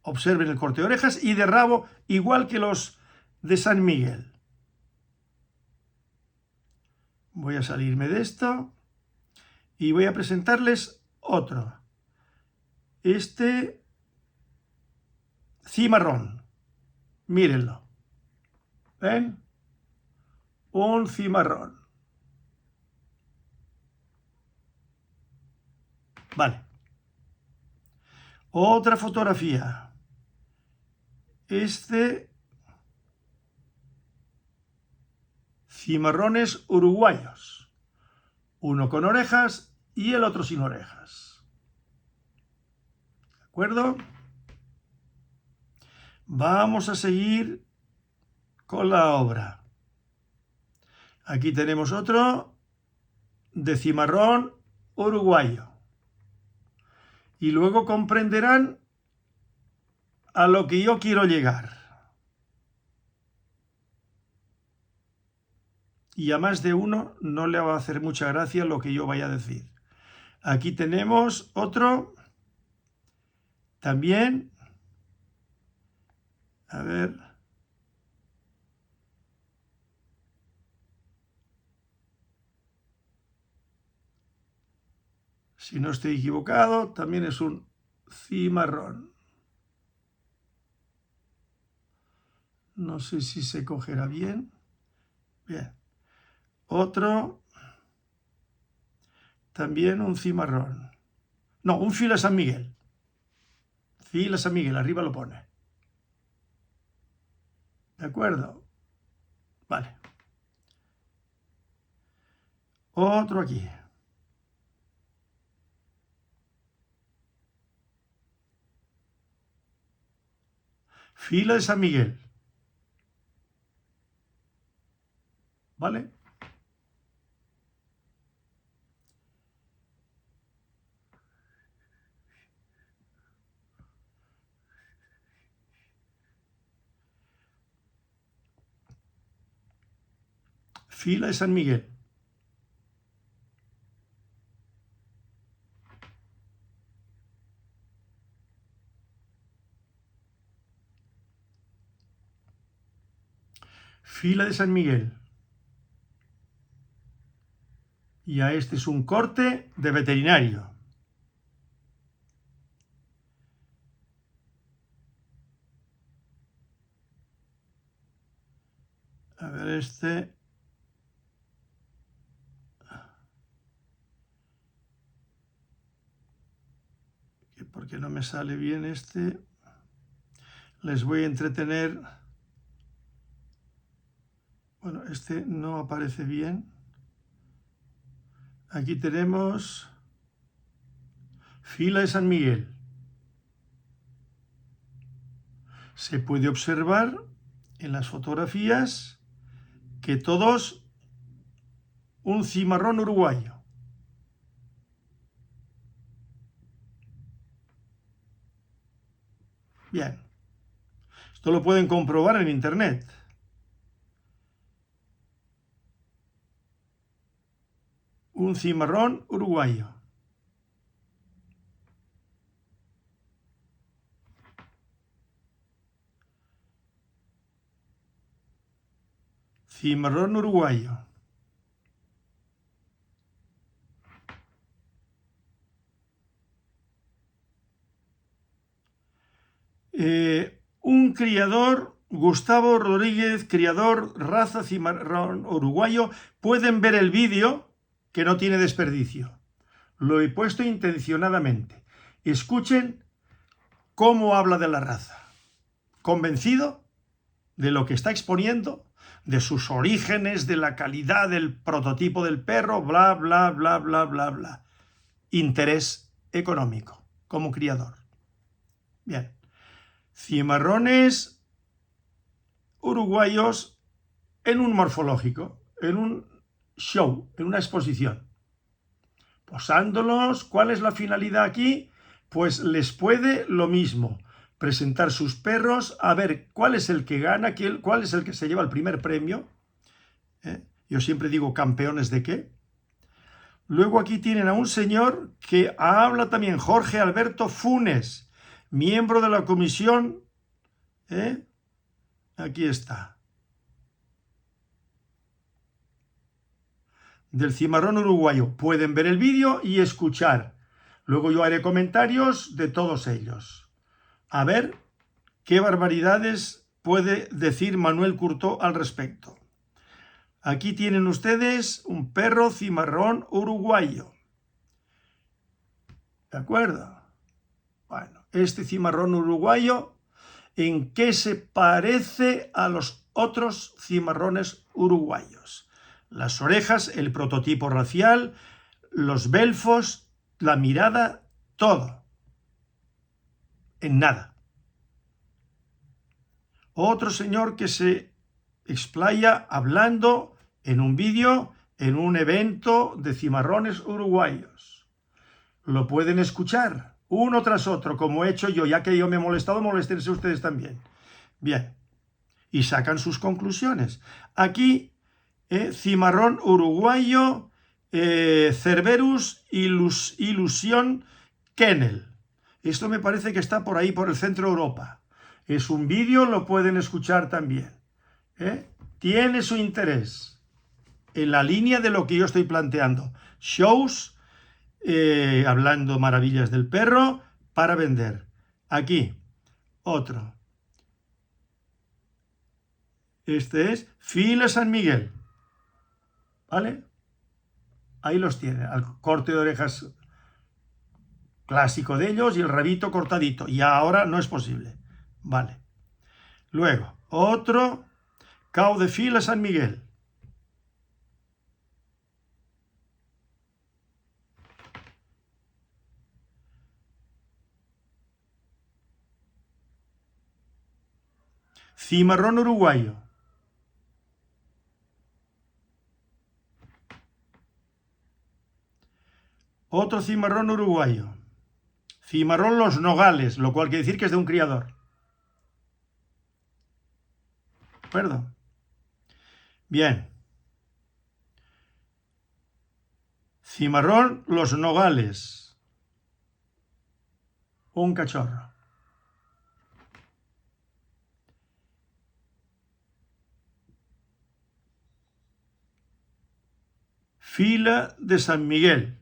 S1: Observen el corte de orejas y de rabo, igual que los de San Miguel. Voy a salirme de esto y voy a presentarles otro. Este cimarrón. Mírenlo. ¿Ven? Un cimarrón. Vale. Otra fotografía. Cimarrones uruguayos. Uno con orejas y el otro sin orejas. ¿De acuerdo? Vamos a seguir con la obra. Aquí tenemos otro de cimarrón uruguayo. Y luego comprenderán a lo que yo quiero llegar. Y a más de uno no le va a hacer mucha gracia lo que yo vaya a decir. Aquí tenemos otro también. A ver. Si no estoy equivocado, también es un cimarrón. No sé si se cogerá bien. Bien. Otro. También un cimarrón. No, un fila San Miguel. Fila San Miguel, arriba lo pone. ¿De acuerdo? Vale. Otro aquí. Fila de San Miguel. ¿Vale? Fila de San Miguel. Fila de San Miguel. Y a este es un corte de veterinario. A ver este. Porque no me sale bien este. Les voy a entretener. Bueno, este no aparece bien. Aquí tenemos fila de San Miguel. Se puede observar en las fotografías que todos un cimarrón uruguayo. Bien. Esto lo pueden comprobar en internet. Un cimarrón uruguayo. Cimarrón uruguayo. Un criador, Gustavo Rodríguez, criador, raza cimarrón uruguayo. Pueden ver el vídeo, que no tiene desperdicio. Lo he puesto intencionadamente. Escuchen cómo habla de la raza. Convencido de lo que está exponiendo, de sus orígenes, de la calidad del prototipo del perro, bla, bla, bla, bla, bla, bla. Interés económico, como criador. Bien. Cimarrones uruguayos en un morfológico, en un show, en una exposición. Posándolos, ¿cuál es la finalidad aquí? Pues les puede lo mismo, presentar sus perros, a ver cuál es el que gana, cuál es el que se lleva el primer premio. Yo siempre digo, ¿campeones de qué? Luego aquí tienen a un señor que habla también, Jorge Alberto Funes, miembro de la comisión. Aquí está. Del cimarrón uruguayo. Pueden ver el vídeo y escuchar. Luego yo haré comentarios de todos ellos. A ver qué barbaridades puede decir Manuel Curtó al respecto. Aquí tienen ustedes un perro cimarrón uruguayo. ¿De acuerdo? Bueno, este cimarrón uruguayo, ¿en qué se parece a los otros cimarrones uruguayos? Las orejas, el prototipo racial, los belfos, la mirada, todo. En nada. Otro señor que se explaya hablando en un vídeo, en un evento de cimarrones uruguayos. Lo pueden escuchar uno tras otro, como he hecho yo, ya que yo me he molestado, moléstense ustedes también. Bien. Y sacan sus conclusiones. Aquí, cimarrón uruguayo, Cerberus Ilusión Kennel. Esto me parece que está por ahí, por el centro de Europa. Es un vídeo, lo pueden escuchar también. Tiene su interés en la línea de lo que yo estoy planteando. Shows, hablando maravillas del perro para vender. Aquí, otro. Este es Fila San Miguel. ¿Vale? Ahí los tiene. Al corte de orejas clásico de ellos y el rabito cortadito. Y ahora no es posible. Vale. Luego, otro. Cao de Fila San Miguel. Cimarrón uruguayo. Otro cimarrón uruguayo. Cimarrón Los Nogales, lo cual quiere decir que es de un criador. ¿De acuerdo? Bien. Cimarrón Los Nogales. Un cachorro. Fila de San Miguel.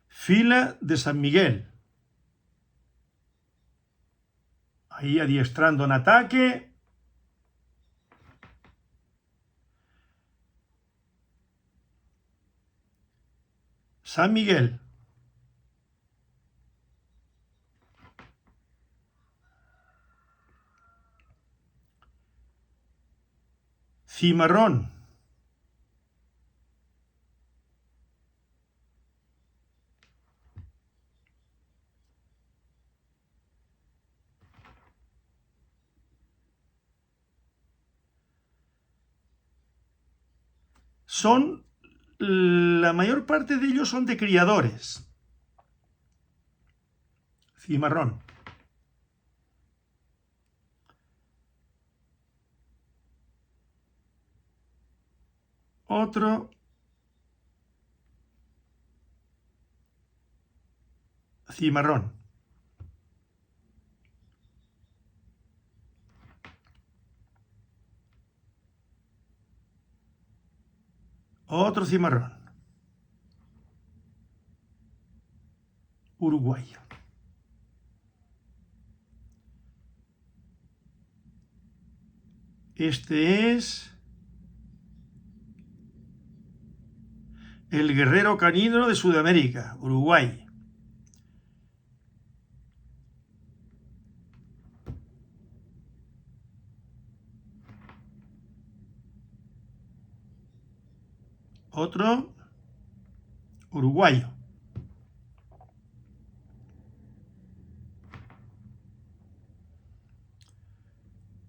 S1: Fila de San Miguel. Ahí adiestrando en ataque. San Miguel. Cimarrón. Son la mayor parte de ellos son de criadores. Cimarrón. Otro cimarrón. Otro cimarrón. Uruguayo. Este es el guerrero canino de Sudamérica, Uruguay. Otro uruguayo.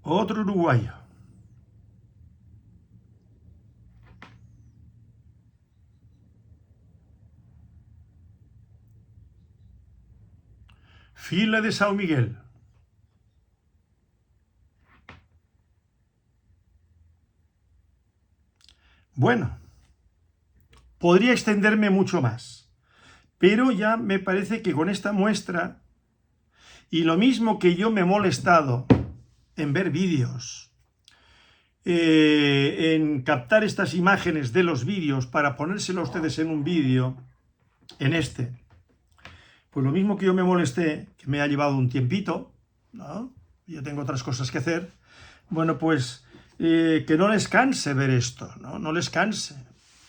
S1: Otro uruguayo. Fila de São Miguel. Bueno, podría extenderme mucho más, pero ya me parece que con esta muestra, y lo mismo que yo me he molestado en ver vídeos, en captar estas imágenes de los vídeos para ponérselo a ustedes en un vídeo, en este, pues lo mismo que yo me molesté, que me ha llevado un tiempito, ¿no? Yo tengo otras cosas que hacer, bueno, pues que no les canse ver esto, ¿no? No les canse.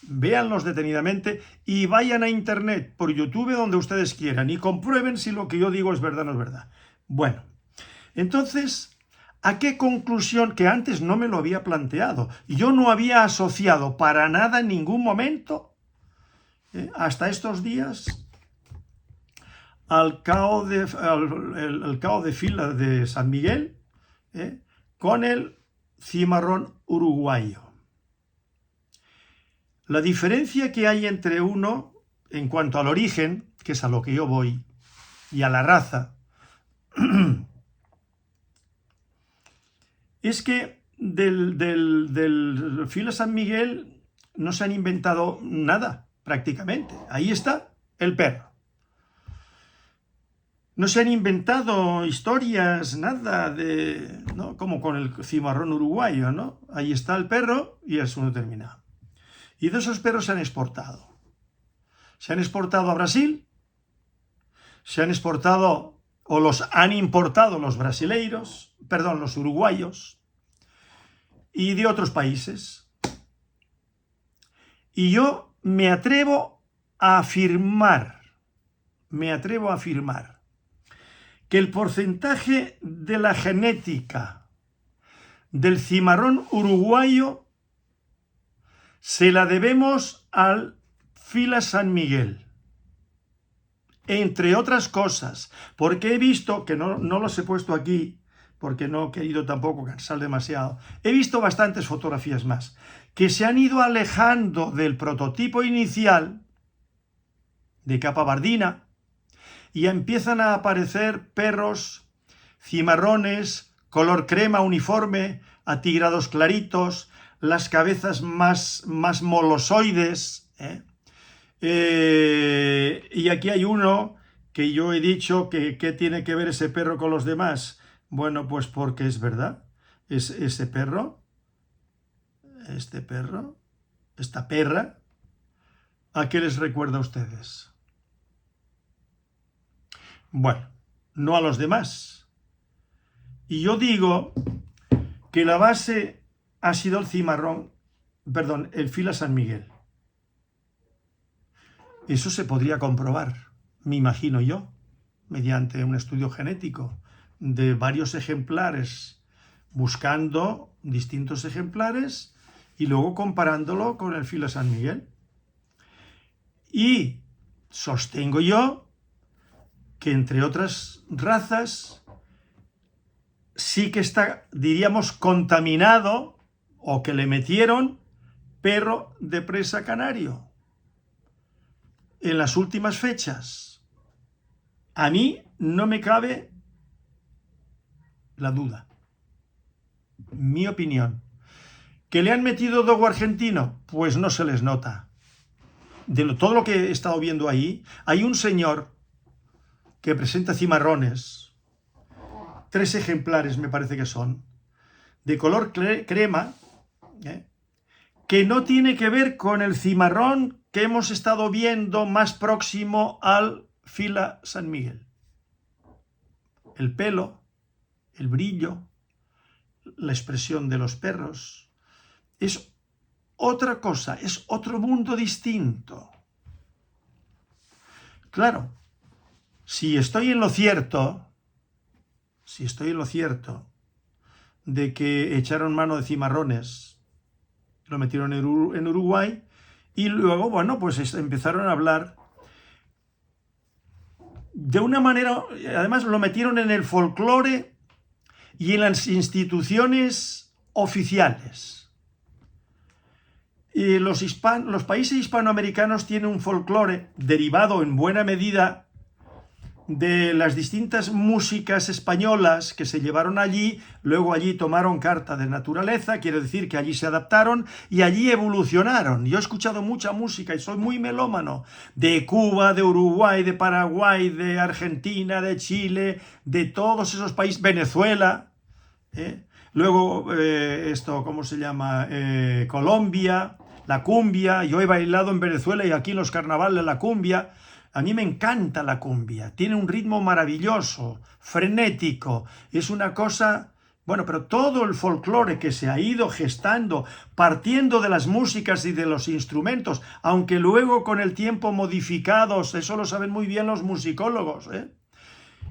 S1: Véanlos detenidamente y vayan a internet, por YouTube, donde ustedes quieran, y comprueben si lo que yo digo es verdad o no es verdad. Bueno, entonces, ¿a qué conclusión? Que antes no me lo había planteado. Yo no había asociado para nada en ningún momento, hasta estos días, al cao de fila de San Miguel, con el cimarrón uruguayo. La diferencia que hay entre uno, en cuanto al origen, que es a lo que yo voy, y a la raza, es que del fila San Miguel no se han inventado nada, prácticamente. Ahí está el perro. No se han inventado historias, nada ¿no? Como con el cimarrón uruguayo, ¿no? Ahí está el perro y es uno terminado. Y de esos perros se han exportado. Se han exportado a Brasil, se han exportado, o los han importado los brasileiros, perdón, los uruguayos, y de otros países. Y yo me atrevo a afirmar, que el porcentaje de la genética del cimarrón uruguayo se la debemos al fila San Miguel, entre otras cosas, porque he visto, que no los he puesto aquí, porque no he querido tampoco cansar demasiado, he visto bastantes fotografías más, que se han ido alejando del prototipo inicial de capabardina, y empiezan a aparecer perros, cimarrones, color crema uniforme, atigrados claritos, las cabezas más molosoides, y aquí hay uno que yo he dicho que ¿qué tiene que ver ese perro con los demás? Bueno, pues porque es verdad, es ese perro, este perro, esta perra, ¿a qué les recuerda a ustedes? Bueno, no a los demás. Y yo digo que la base ha sido el cimarrón, perdón, el fila San Miguel. Eso se podría comprobar, me imagino yo, mediante un estudio genético de varios ejemplares, buscando distintos ejemplares y luego comparándolo con el fila San Miguel. Y sostengo yo que entre otras razas sí que está, diríamos, contaminado, o que le metieron perro de presa canario, en las últimas fechas. A mí no me cabe la duda. Mi opinión. ¿Que le han metido dogo argentino? Pues no se les nota. Todo lo que he estado viendo ahí, hay un señor que presenta cimarrones, 3 ejemplares me parece que son, de color crema, que no tiene que ver con el cimarrón que hemos estado viendo más próximo al Fila San Miguel. El pelo, el brillo, la expresión de los perros, es otra cosa, es otro mundo distinto. Claro, si estoy en lo cierto de que echaron mano de cimarrones, lo metieron en Uruguay, y luego, bueno, pues empezaron a hablar de una manera, además lo metieron en el folclore y en las instituciones oficiales. Y los países hispanoamericanos tienen un folclore derivado en buena medida de las distintas músicas españolas que se llevaron allí, luego allí tomaron carta de naturaleza, quiere decir que allí se adaptaron y allí evolucionaron. Yo he escuchado mucha música y soy muy melómano, de Cuba, de Uruguay, de Paraguay, de Argentina, de Chile, de todos esos países, Venezuela, luego ¿cómo se llama? Colombia, la cumbia. Yo he bailado en Venezuela y aquí en los carnavales la cumbia. A mí me encanta la cumbia, tiene un ritmo maravilloso, frenético, es una cosa, bueno, pero todo el folclore que se ha ido gestando, partiendo de las músicas y de los instrumentos, aunque luego con el tiempo modificados, eso lo saben muy bien los musicólogos,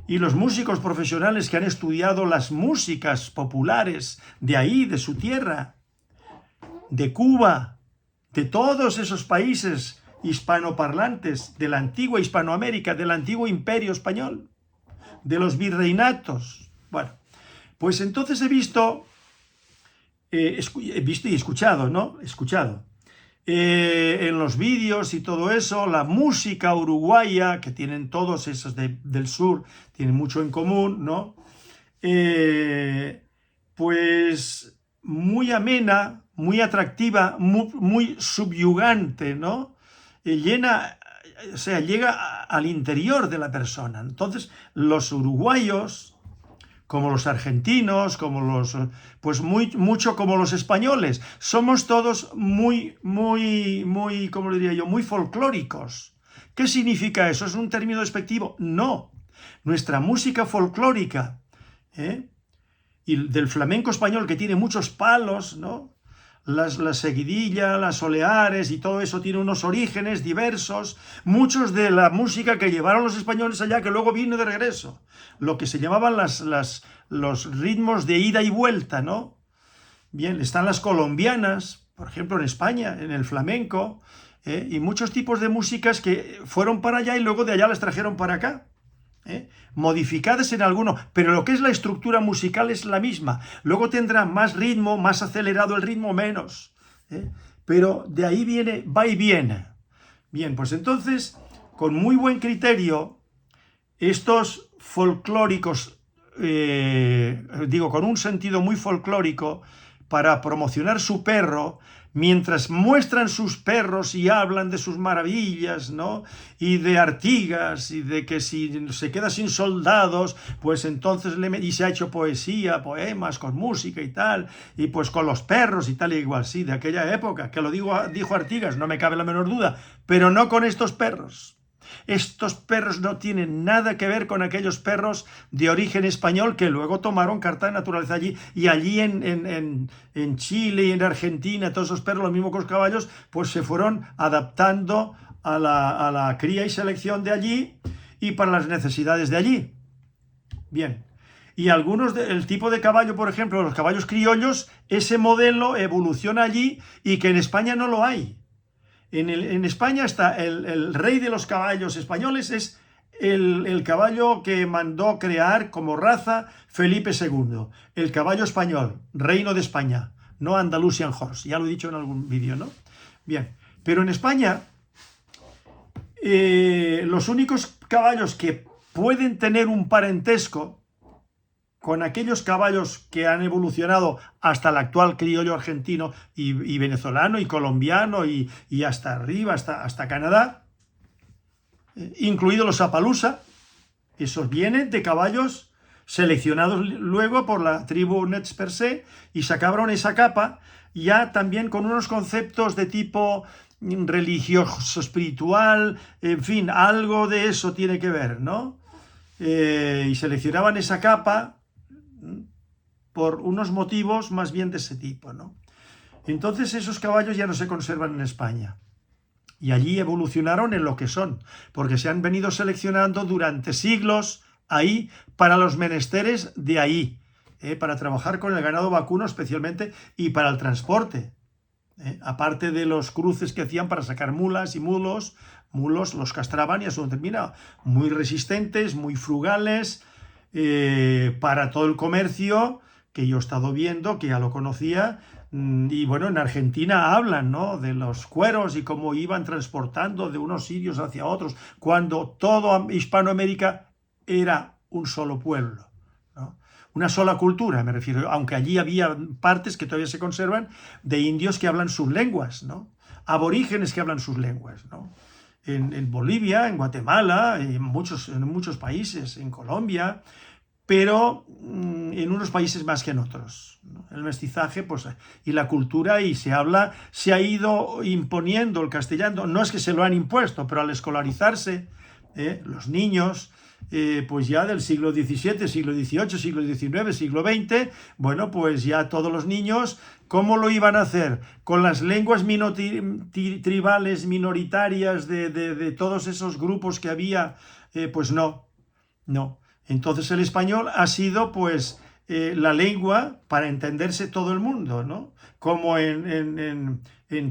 S1: y los músicos profesionales que han estudiado las músicas populares de ahí, de su tierra, de Cuba, de todos esos países hispanoparlantes, de la antigua Hispanoamérica, del antiguo imperio español, de los virreinatos. Bueno, pues entonces he visto y escuchado, ¿no? Escuchado en los vídeos y todo eso, la música uruguaya, que tienen todos esos del sur, tienen mucho en común, ¿no? Pues muy amena, muy atractiva, muy subyugante, ¿no? Llega al interior de la persona. Entonces, los uruguayos, como los argentinos, pues mucho como los españoles, somos todos muy, ¿cómo lo diría yo? Muy folclóricos. ¿Qué significa eso? ¿Es un término despectivo? No. Nuestra música folclórica, y del flamenco español, que tiene muchos palos, ¿no? La seguidilla, las soleares y todo eso tiene unos orígenes diversos, muchos de la música que llevaron los españoles allá, que luego vino de regreso, lo que se llamaban los ritmos de ida y vuelta, ¿no? Bien, están las colombianas, por ejemplo en España, en el flamenco, y muchos tipos de músicas que fueron para allá y luego de allá las trajeron para acá. Modificadas en alguno, pero lo que es la estructura musical es la misma. Luego tendrá más ritmo, más acelerado el ritmo, menos, pero de ahí viene, va y viene. Bien, pues entonces, con muy buen criterio, estos folclóricos, con un sentido muy folclórico, para promocionar su perro, mientras muestran sus perros y hablan de sus maravillas, ¿no? Y de Artigas, y de que si se queda sin soldados, pues entonces y se ha hecho poesía, poemas, con música y tal, y pues con los perros y tal y igual, sí, de aquella época, que dijo Artigas, no me cabe la menor duda, pero no con estos perros. Estos perros no tienen nada que ver con aquellos perros de origen español que luego tomaron carta de naturaleza allí, y allí en Chile y en Argentina, todos esos perros, lo mismo que los caballos, pues se fueron adaptando a la cría y selección de allí y para las necesidades de allí. Bien. Y algunos el tipo de caballo, por ejemplo, los caballos criollos, ese modelo evoluciona allí y que en España no lo hay. En España está el rey de los caballos españoles, es el caballo que mandó crear como raza Felipe II, el caballo español, reino de España, no Andalusian Horse, ya lo he dicho en algún vídeo, ¿no? Bien, pero en España Los únicos caballos que pueden tener un parentesco con aquellos caballos que han evolucionado hasta el actual criollo argentino y venezolano y colombiano y hasta arriba, hasta Canadá, incluidos los Appaloosa, esos vienen de caballos seleccionados luego por la tribu Nez Perce y sacaron esa capa ya también con unos conceptos de tipo religioso, espiritual, en fin, algo de eso tiene que ver, ¿no? Y seleccionaban esa capa por unos motivos más bien de ese tipo, ¿no? Entonces esos caballos ya no se conservan en España. Y allí evolucionaron en lo que son, porque se han venido seleccionando durante siglos ahí para los menesteres de ahí, para trabajar con el ganado vacuno especialmente y para el transporte. Aparte de los cruces que hacían para sacar mulas y mulos los castraban y eso termina muy resistentes, muy frugales, para todo el comercio que yo he estado viendo, que ya lo conocía. Y bueno, en Argentina hablan, ¿no?, de los cueros y cómo iban transportando de unos sitios hacia otros, cuando toda Hispanoamérica era un solo pueblo, ¿no? Una sola cultura, me refiero, aunque allí había partes que todavía se conservan de indios que hablan sus lenguas, ¿no? Aborígenes que hablan sus lenguas, ¿no? En Bolivia, en Guatemala, en muchos países, en Colombia, pero en unos países más que en otros, ¿no? El mestizaje, pues, y la cultura, y se ha ido imponiendo el castellano, no es que se lo han impuesto, pero al escolarizarse, los niños, pues ya del siglo XVII, siglo XVIII, siglo XIX, siglo XX, bueno, pues ya todos los niños, ¿cómo lo iban a hacer? Con las lenguas tribales, minoritarias de todos esos grupos que había, pues no. Entonces el español ha sido, pues, la lengua para entenderse todo el mundo, ¿no? Como en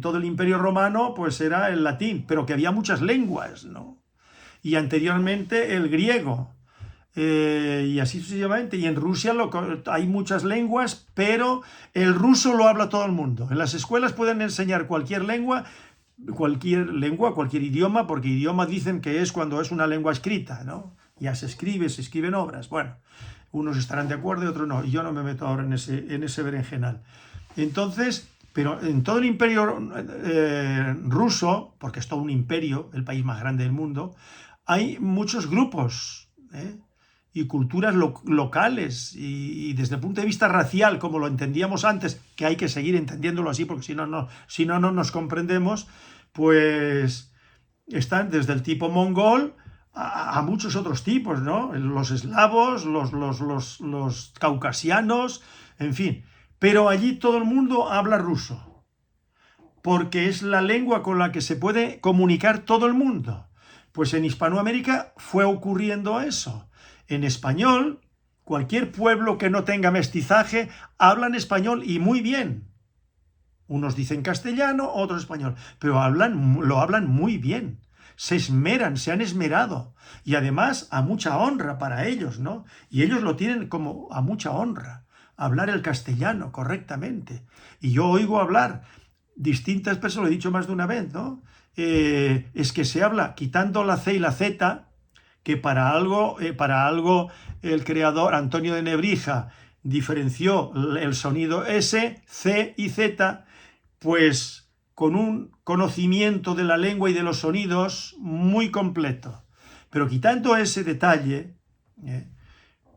S1: todo el Imperio Romano, pues era el latín, pero que había muchas lenguas, ¿no? Y anteriormente el griego, y así sucesivamente. Y en Rusia hay muchas lenguas, pero el ruso lo habla todo el mundo. En las escuelas pueden enseñar cualquier lengua, cualquier idioma, porque idioma dicen que es cuando es una lengua escrita, ¿no? Ya se escriben obras. Bueno, unos estarán de acuerdo y otros no. Y yo no me meto ahora en ese berenjenal. Entonces, pero en todo el imperio ruso, porque es todo un imperio, el país más grande del mundo, hay muchos grupos, y culturas locales, y desde el punto de vista racial, como lo entendíamos antes, que hay que seguir entendiéndolo así, porque si no nos comprendemos, pues están desde el tipo mongol a muchos otros tipos, ¿no? Los eslavos, los caucasianos, en fin. Pero allí todo el mundo habla ruso, porque es la lengua con la que se puede comunicar todo el mundo. Pues en Hispanoamérica fue ocurriendo eso. En español, cualquier pueblo que no tenga mestizaje habla en español y muy bien. Unos dicen castellano, otros español, pero lo hablan muy bien. Se esmeran, se han esmerado. Y además a mucha honra para ellos, ¿no? Y ellos lo tienen como a mucha honra, hablar el castellano correctamente. Y yo oigo hablar distintas personas, lo he dicho más de una vez, ¿no? Es que se habla quitando la C y la Z, que para algo el creador Antonio de Nebrija diferenció el sonido S, C y Z, pues con un conocimiento de la lengua y de los sonidos muy completo. Pero quitando ese detalle,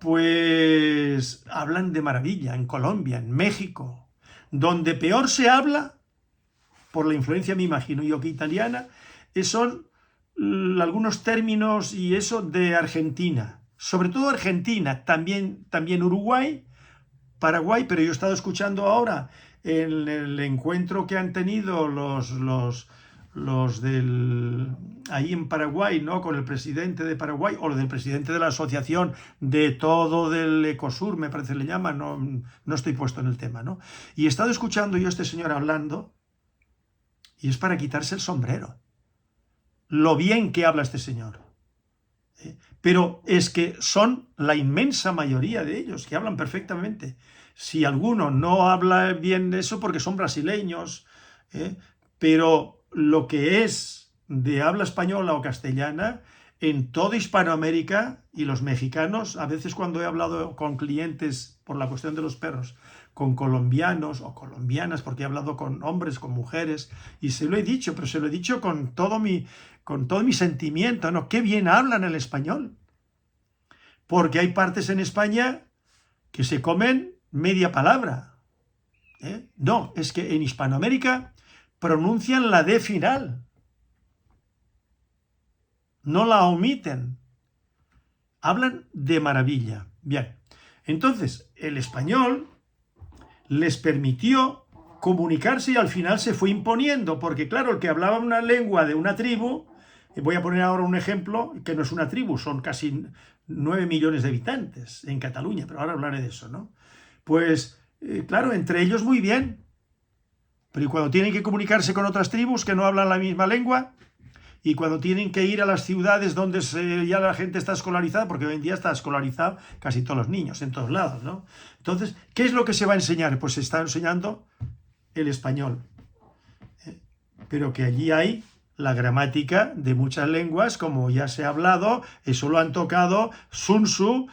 S1: pues hablan de maravilla en Colombia, en México, donde peor se habla, por la influencia, me imagino yo, que italiana, son algunos términos y eso de Argentina, sobre todo Argentina, también Uruguay, Paraguay, pero yo he estado escuchando ahora en el encuentro que han tenido los ahí en Paraguay, ¿no?, con el presidente de Paraguay, o del presidente de la asociación de todo del Ecosur, me parece le llama, no estoy puesto en el tema, ¿no? Y he estado escuchando yo a este señor hablando, y es para quitarse el sombrero. Lo bien que habla este señor. Pero es que son la inmensa mayoría de ellos que hablan perfectamente. Si alguno no habla bien de eso, porque son brasileños, pero lo que es de habla española o castellana en toda Hispanoamérica, y los mexicanos, a veces cuando he hablado con clientes por la cuestión de los perros, con colombianos o colombianas, porque he hablado con hombres, con mujeres, y se lo he dicho, pero se lo he dicho con todo mi sentimiento, ¿no? Qué bien hablan el español, porque hay partes en España que se comen media palabra, ¿eh? No, es que en Hispanoamérica pronuncian la D final, no la omiten, hablan de maravilla. Bien, entonces el español les permitió comunicarse y al final se fue imponiendo, porque claro, el que hablaba una lengua de una tribu, voy a poner ahora un ejemplo, que no es una tribu, son casi 9 millones de habitantes en Cataluña, pero ahora hablaré de eso, ¿no? Pues, claro, entre ellos muy bien, pero ¿y cuando tienen que comunicarse con otras tribus que no hablan la misma lengua? Y cuando tienen que ir a las ciudades donde ya la gente está escolarizada, porque hoy en día está escolarizado casi todos los niños, en todos lados, ¿no? Entonces, ¿qué es lo que se va a enseñar? Pues se está enseñando el español. Pero que allí hay la gramática de muchas lenguas, como ya se ha hablado, eso lo han tocado Sun Tzu,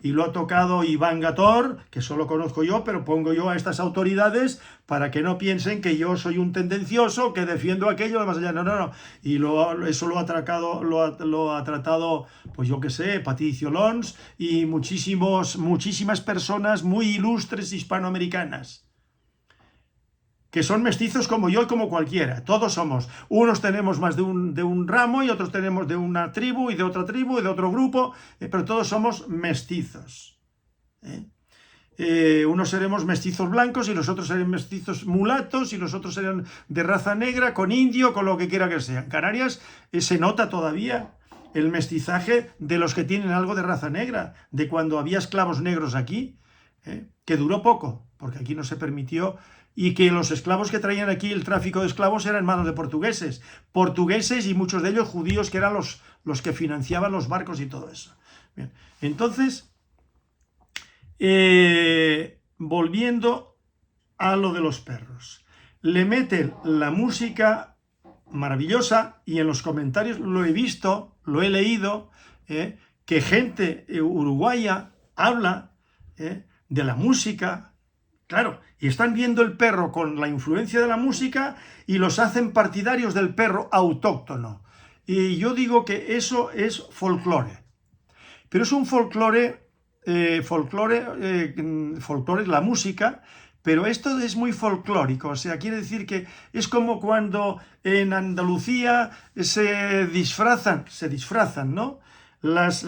S1: y lo ha tocado Iván Gator, que solo conozco yo, pero pongo yo a estas autoridades para que no piensen que yo soy un tendencioso, que defiendo aquello, más allá, no. Y eso lo ha tratado, pues yo qué sé, Patricio Lons y muchísimas personas muy ilustres hispanoamericanas, que son mestizos como yo y como cualquiera. Todos somos. Unos tenemos más de un ramo y otros tenemos de una tribu y de otra tribu y de otro grupo, pero todos somos mestizos. Unos seremos mestizos blancos y los otros serán mestizos mulatos y los otros serán de raza negra, con indio, con lo que quiera que sea. En Canarias se nota todavía el mestizaje de los que tienen algo de raza negra, de cuando había esclavos negros aquí, que duró poco, porque aquí no se permitió, y que los esclavos que traían aquí, el tráfico de esclavos, eran en manos de portugueses y muchos de ellos judíos, que eran los que financiaban los barcos y todo eso. Bien. Entonces, volviendo a lo de los perros, le meten la música maravillosa, y en los comentarios lo he visto, lo he leído, que gente uruguaya habla de la música. Claro, y están viendo el perro con la influencia de la música y los hacen partidarios del perro autóctono. Y yo digo que eso es folclore. Pero es un folclore la música, pero esto es muy folclórico. O sea, quiere decir que es como cuando en Andalucía se disfrazan, ¿no? Las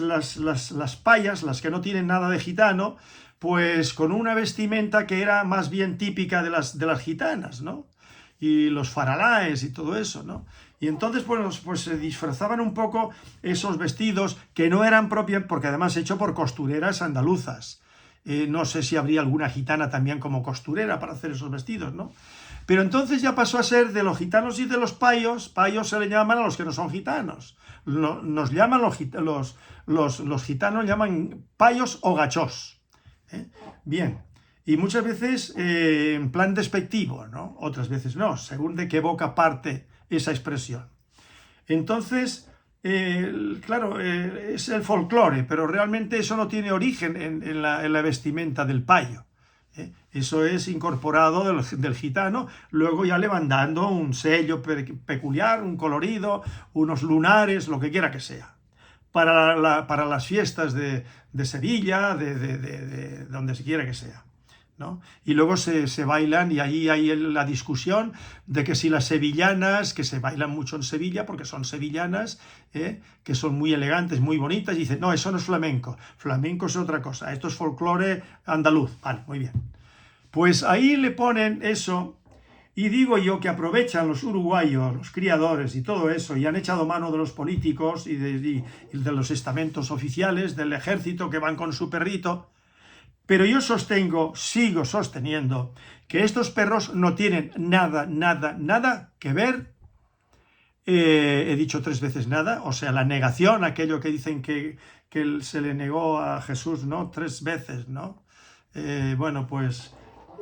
S1: payas, las que no tienen nada de gitano, pues con una vestimenta que era más bien típica de las gitanas, ¿no? Y los faralaes y todo eso, ¿no? Y entonces, pues se disfrazaban un poco esos vestidos que no eran propios, porque además hecho por costureras andaluzas. No sé si habría alguna gitana también como costurera para hacer esos vestidos, ¿no? Pero entonces ya pasó a ser de los gitanos y de los payos. Payos se le llaman a los que no son gitanos. Nos llaman los gitanos, llaman payos o gachós. Bien, y muchas veces en plan despectivo, ¿no? Otras veces no, según de qué boca parte esa expresión. Entonces, claro, es el folclore, pero realmente eso no tiene origen en la vestimenta del payo. Eso es incorporado del gitano, luego ya le van dando un sello peculiar, un colorido, unos lunares, lo que quiera que sea. Para las fiestas de Sevilla, de donde se quiera que sea, ¿no? Y luego se bailan, y ahí hay la discusión de que si las sevillanas, que se bailan mucho en Sevilla, porque son sevillanas, que son muy elegantes, muy bonitas, y dicen, no, eso no es flamenco, flamenco es otra cosa, esto es folclore andaluz. Vale, muy bien. Pues ahí le ponen eso. Y digo yo que aprovechan los uruguayos, los criadores y todo eso, y han echado mano de los políticos y de los estamentos oficiales, del ejército, que van con su perrito. Pero yo sigo sosteniendo, que estos perros no tienen nada que ver. He dicho 3 veces nada, o sea, la negación, aquello que dicen que se le negó a Jesús, ¿no? 3 veces, ¿no? Bueno, pues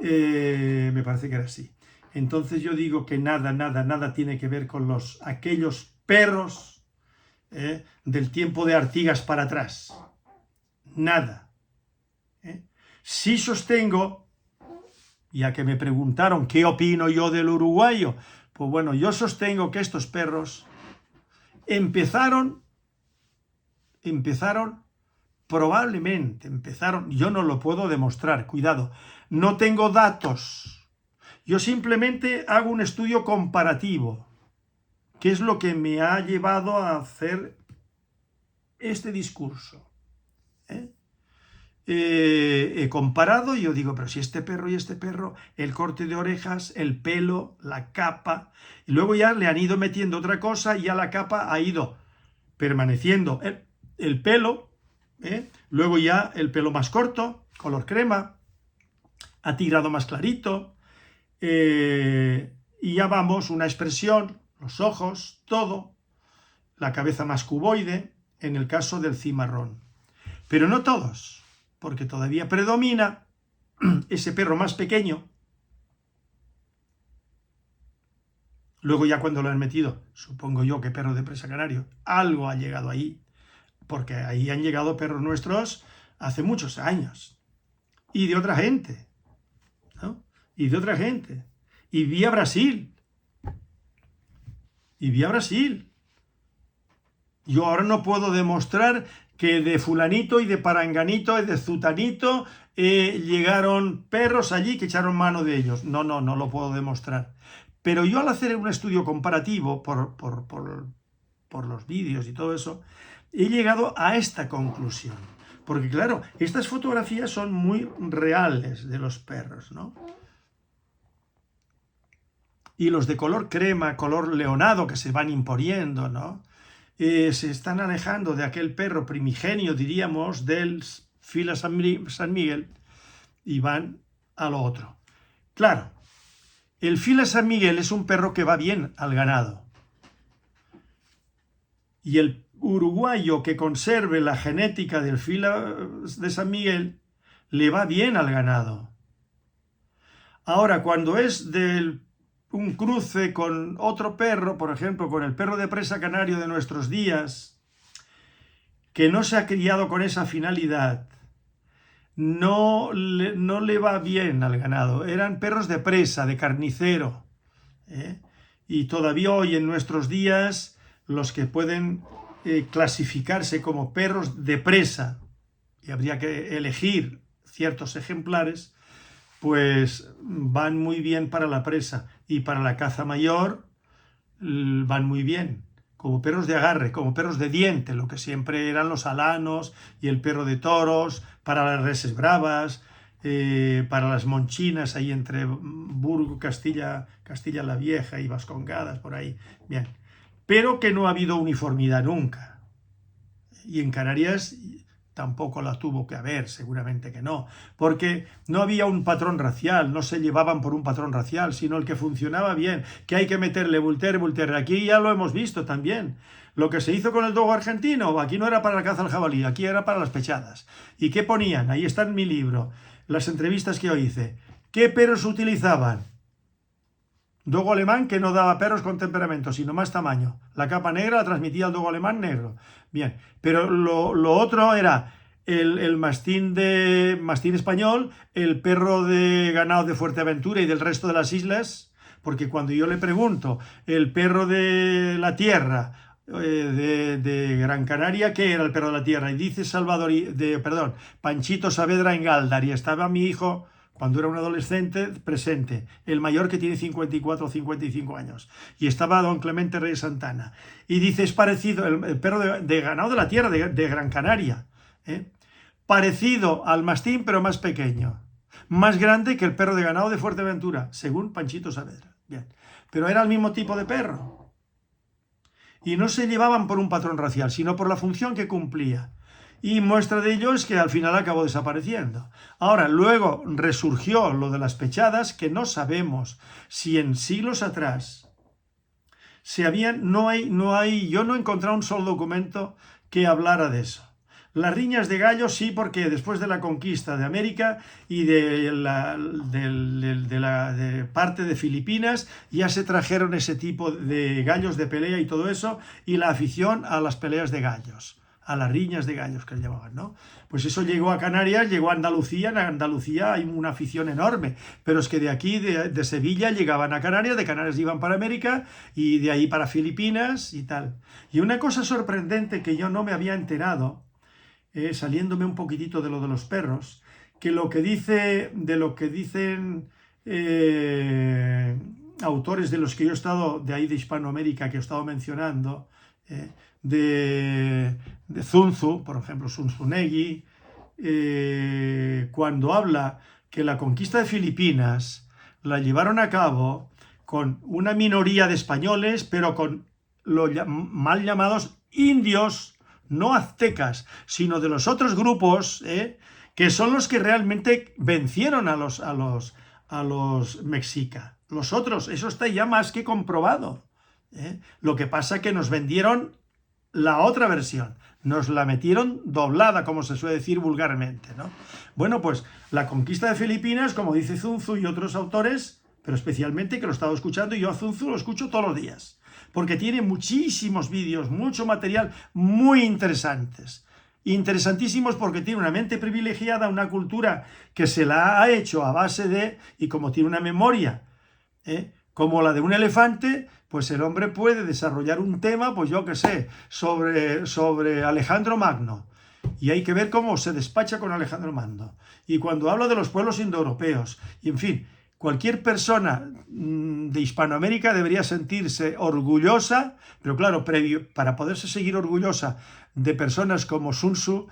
S1: me parece que era así. Entonces yo digo que nada tiene que ver con aquellos perros del tiempo de Artigas para atrás. Nada. Sí sostengo, ya que me preguntaron qué opino yo del uruguayo, pues bueno, yo sostengo que estos perros empezaron, probablemente empezaron, yo no lo puedo demostrar, cuidado, no tengo datos, yo simplemente hago un estudio comparativo, que es lo que me ha llevado a hacer este discurso. He comparado y yo digo, pero si este perro y este perro, el corte de orejas, el pelo, la capa, y luego ya le han ido metiendo otra cosa y ya la capa ha ido permaneciendo el pelo, luego ya el pelo más corto, color crema, ha tirado más clarito, y ya vamos, una expresión, los ojos, todo, la cabeza más cuboide, en el caso del cimarrón. Pero no todos, porque todavía predomina ese perro más pequeño. Luego ya cuando lo han metido, supongo yo que perro de presa canario, algo ha llegado ahí, porque ahí han llegado perros nuestros hace muchos años, y de otra gente, ¿no? Y de otra gente, y vía Brasil, Yo ahora no puedo demostrar que de fulanito y de paranganito y de zutanito llegaron perros allí que echaron mano de ellos. No lo puedo demostrar. Pero yo al hacer un estudio comparativo por los vídeos y todo eso, he llegado a esta conclusión. Porque claro, estas fotografías son muy reales de los perros, ¿no? Y los de color crema, color leonado que se van imponiendo, ¿no? Se están alejando de aquel perro primigenio, diríamos, del fila San Miguel, y van a lo otro. Claro, el fila San Miguel es un perro que va bien al ganado. Y el uruguayo que conserve la genética del fila de San Miguel le va bien al ganado. Ahora, cuando es un cruce con otro perro, por ejemplo, con el perro de presa canario de nuestros días, que no se ha criado con esa finalidad, no le va bien al ganado. Eran perros de presa, de carnicero. Y todavía hoy en nuestros días, los que pueden clasificarse como perros de presa, y habría que elegir ciertos ejemplares, pues van muy bien para la presa, y para la caza mayor van muy bien, como perros de agarre, como perros de diente, lo que siempre eran los alanos y el perro de toros, para las reses bravas, para las monchinas ahí entre Burgo, Castilla la Vieja y Vascongadas, por ahí, bien. Pero que no ha habido uniformidad nunca. Y en Canarias tampoco la tuvo que haber, seguramente que no, porque no había un patrón racial, no se llevaban por un patrón racial, sino el que funcionaba bien, que hay que meterle Voltaire. Aquí ya lo hemos visto también. Lo que se hizo con el dogo argentino, aquí no era para la caza al jabalí, aquí era para las pechadas. ¿Y qué ponían? Ahí está en mi libro, las entrevistas que yo hice. ¿Qué perros utilizaban? Dogo alemán que no daba perros con temperamento, sino más tamaño. La capa negra la transmitía al dogo alemán negro. Bien, pero lo otro era el mastín español, el perro de ganado de Fuerteventura y del resto de las islas, porque cuando yo le pregunto, el perro de la tierra de Gran Canaria, ¿qué era el perro de la tierra? Y dice Panchito Saavedra en Gáldar, y estaba mi hijo, cuando era un adolescente, presente, el mayor, que tiene 54 o 55 años, y estaba don Clemente Reyes Santana, y dice, es parecido, el perro de ganado de la tierra, de Gran Canaria, parecido al mastín, pero más pequeño, más grande que el perro de ganado de Fuerteventura, según Panchito Saavedra. Bien, pero era el mismo tipo de perro, y no se llevaban por un patrón racial, sino por la función que cumplía. Y muestra de ello es que al final acabó desapareciendo. Ahora, luego resurgió lo de las pechadas, que no sabemos si en siglos atrás yo no he encontrado un solo documento que hablara de eso. Las riñas de gallos sí, porque después de la conquista de América y de parte de Filipinas ya se trajeron ese tipo de gallos de pelea y todo eso, y la afición a las peleas de gallos, a las riñas de gallos que le llamaban, ¿no? Pues eso llegó a Canarias, llegó a Andalucía. En Andalucía hay una afición enorme, pero es que de aquí, de Sevilla, llegaban a Canarias, de Canarias iban para América y de ahí para Filipinas y tal. Y una cosa sorprendente que yo no me había enterado, saliéndome un poquitito de lo de los perros, que de lo que dicen autores de los que yo he estado, de ahí de Hispanoamérica, que he estado mencionando, de Sun Tzu, por ejemplo, Sun Tzu Negui, cuando habla que la conquista de Filipinas la llevaron a cabo con una minoría de españoles, pero con los mal llamados indios, no aztecas, sino de los otros grupos, que son los que realmente vencieron a los mexica. Los otros, eso está ya más que comprobado. Lo que pasa es que nos vendieron la otra versión, nos la metieron doblada, como se suele decir vulgarmente, ¿no? Bueno, pues la conquista de Filipinas, como dice Sun Tzu y otros autores, pero especialmente que lo he estado escuchando, y yo a Sun Tzu lo escucho todos los días, porque tiene muchísimos vídeos, mucho material muy interesantes. Interesantísimos porque tiene una mente privilegiada, una cultura que se la ha hecho a base de, y como tiene una memoria, como la de un elefante, pues el hombre puede desarrollar un tema, pues yo qué sé, sobre Alejandro Magno. Y hay que ver cómo se despacha con Alejandro Magno. Y cuando habla de los pueblos indoeuropeos, y en fin, cualquier persona de Hispanoamérica debería sentirse orgullosa, pero claro, para poderse seguir orgullosa de personas como Sun Tzu,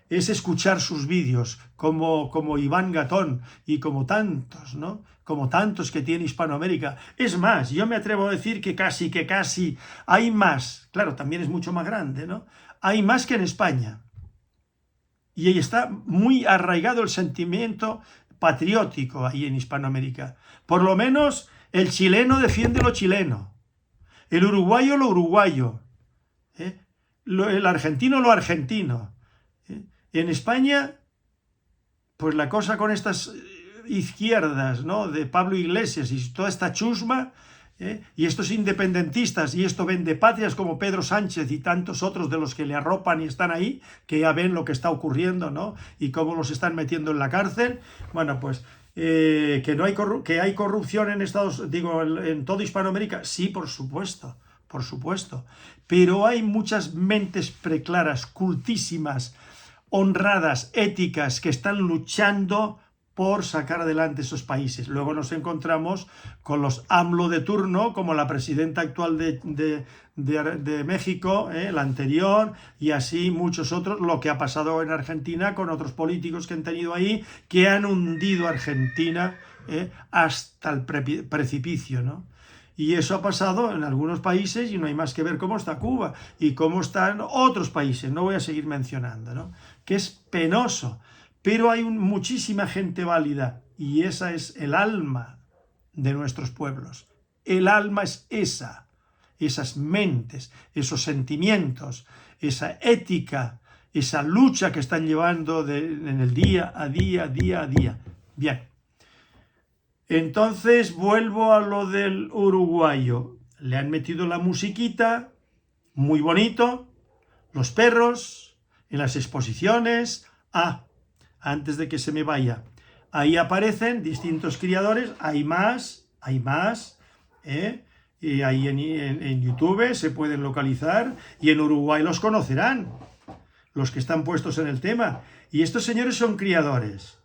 S1: es escuchar sus vídeos, como Iván Gatón y como tantos, ¿no? Como tantos que tiene Hispanoamérica. Es más, yo me atrevo a decir que casi hay más. Claro, también es mucho más grande, ¿no? Hay más que en España. Y ahí está muy arraigado el sentimiento patriótico ahí en Hispanoamérica. Por lo menos el chileno defiende lo chileno, el uruguayo lo uruguayo, el argentino lo argentino. En España, pues la cosa con estas izquierdas, ¿no?, de Pablo Iglesias y toda esta chusma, y estos independentistas y esto vendepatrias como Pedro Sánchez y tantos otros de los que le arropan y están ahí, que ya ven lo que está ocurriendo, ¿no?, y cómo los están metiendo en la cárcel. Bueno, pues que hay corrupción en en toda Hispanoamérica, sí, por supuesto, pero hay muchas mentes preclaras, cultísimas, honradas, éticas, que están luchando por sacar adelante esos países. Luego nos encontramos con los AMLO de turno, como la presidenta actual de México, la anterior, y así muchos otros, lo que ha pasado en Argentina con otros políticos que han tenido ahí, que han hundido a Argentina hasta el precipicio, ¿no? Y eso ha pasado en algunos países y no hay más que ver cómo está Cuba y cómo están otros países, no voy a seguir mencionando, ¿no?, que es penoso. Pero hay muchísima gente válida y esa es el alma de nuestros pueblos. El alma es esas mentes, esos sentimientos, esa ética, esa lucha que están llevando en el día a día. Bien. Entonces vuelvo a lo del uruguayo. Le han metido la musiquita, muy bonito, los perros, en las exposiciones. Antes de que se me vaya, ahí aparecen distintos criadores, hay más, y ahí en YouTube se pueden localizar, y en Uruguay los conocerán, los que están puestos en el tema. Y estos señores son criadores,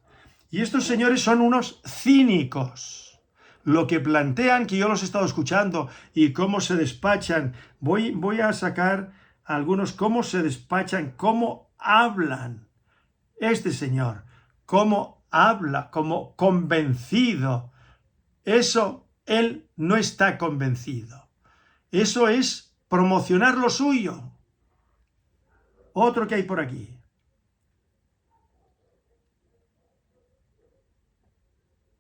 S1: y estos señores son unos cínicos. Lo que plantean, que yo los he estado escuchando, y cómo se despachan, voy a sacar algunos, cómo se despachan, cómo hablan. Este señor, cómo habla, como convencido. Eso, él no está convencido. Eso es promocionar lo suyo. Otro que hay por aquí.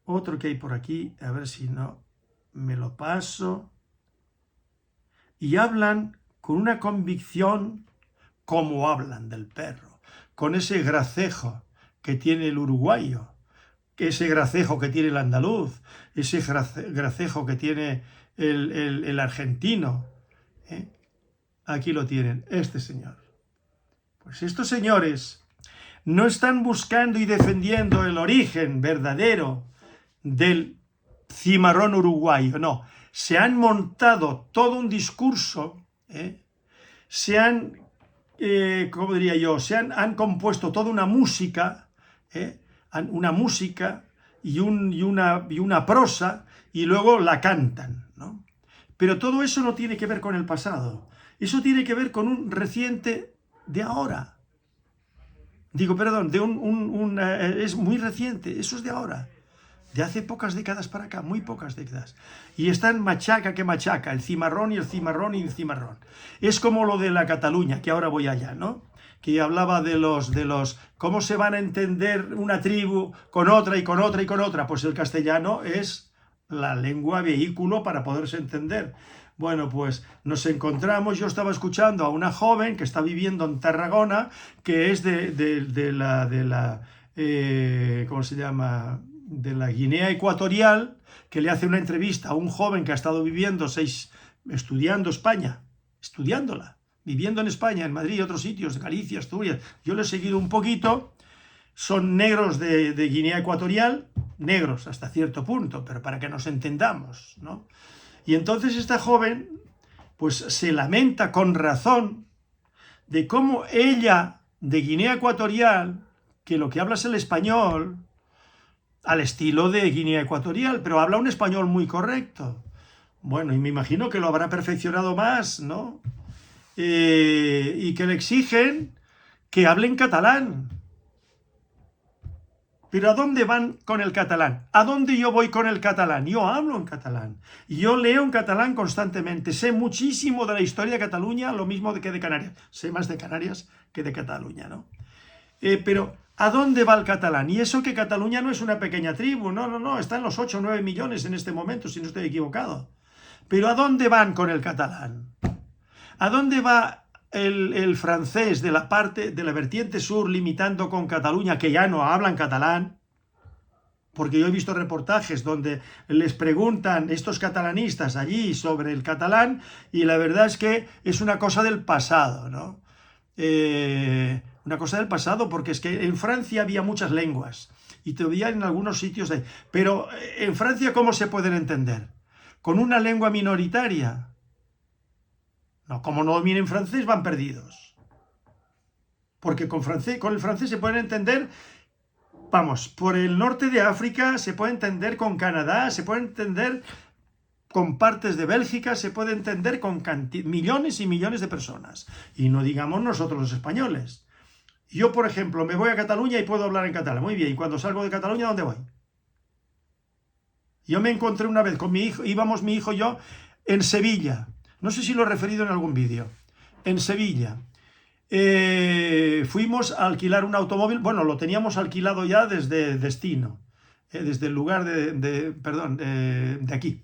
S1: Otro que hay por aquí, a ver si no me lo paso. Y hablan con una convicción como hablan del perro. con ese gracejo que tiene el uruguayo, ese gracejo que tiene el andaluz, ese gracejo que tiene el argentino. Aquí lo tienen, este señor. Pues estos señores no están buscando y defendiendo el origen verdadero del cimarrón uruguayo, no. Se han montado todo un discurso, se han, ¿cómo diría yo? Han compuesto toda una música, y una prosa, y luego la cantan, ¿no? Pero todo eso no tiene que ver con el pasado, eso tiene que ver con un reciente de ahora. Digo, perdón, es muy reciente, eso es de ahora, de hace pocas décadas para acá, muy pocas décadas. Y están machaca que machaca, el cimarrón y el cimarrón y el cimarrón. Es como lo de la Cataluña, que ahora voy allá, ¿no? Que hablaba de los, cómo se van a entender una tribu con otra y con otra y con otra. Pues el castellano es la lengua vehículo para poderse entender. Bueno, pues nos encontramos, yo estaba escuchando a una joven que está viviendo en Tarragona, que es de la ¿cómo se llama?, de la Guinea Ecuatorial, que le hace una entrevista a un joven que ha estado viviendo estudiando España, estudiándola, viviendo en España, en Madrid y otros sitios, de Galicia, Asturias. Yo lo he seguido un poquito. Son negros de Guinea Ecuatorial, negros hasta cierto punto, pero para que nos entendamos, ¿no? Y entonces esta joven pues se lamenta con razón de cómo ella, de Guinea Ecuatorial, que lo que habla es el español, al estilo de Guinea Ecuatorial, pero habla un español muy correcto. Bueno, y me imagino que lo habrá perfeccionado más, ¿no? Y que le exigen que hable en catalán. Pero ¿a dónde van con el catalán? ¿A dónde yo voy con el catalán? Yo hablo en catalán. Yo leo en catalán constantemente. Sé muchísimo de la historia de Cataluña, lo mismo que de Canarias. Sé más de Canarias que de Cataluña, ¿no? Pero ¿a dónde va el catalán? Y eso que Cataluña no es una pequeña tribu, no, está en los 8 o 9 millones en este momento, si no estoy equivocado. Pero ¿a dónde van con el catalán? ¿A dónde va el francés de la vertiente sur limitando con Cataluña, que ya no hablan catalán? Porque yo he visto reportajes donde les preguntan estos catalanistas allí sobre el catalán, y la verdad es que es una cosa del pasado, ¿no? Una cosa del pasado, porque es que en Francia había muchas lenguas, y todavía en algunos sitios pero en Francia, ¿cómo se pueden entender? ¿Con una lengua minoritaria? No, como no dominen francés, van perdidos. Porque con el francés se pueden entender, vamos, por el norte de África, se puede entender con Canadá, se puede entender con partes de Bélgica, se puede entender con millones y millones de personas. Y no digamos nosotros los españoles. Yo, por ejemplo, me voy a Cataluña y puedo hablar en catalán. Muy bien, y cuando salgo de Cataluña, ¿a dónde voy? Yo me encontré una vez con mi hijo, íbamos mi hijo y yo en Sevilla. No sé si lo he referido en algún vídeo. En Sevilla. Fuimos a alquilar un automóvil. Bueno, lo teníamos alquilado ya desde destino. Desde el lugar de aquí.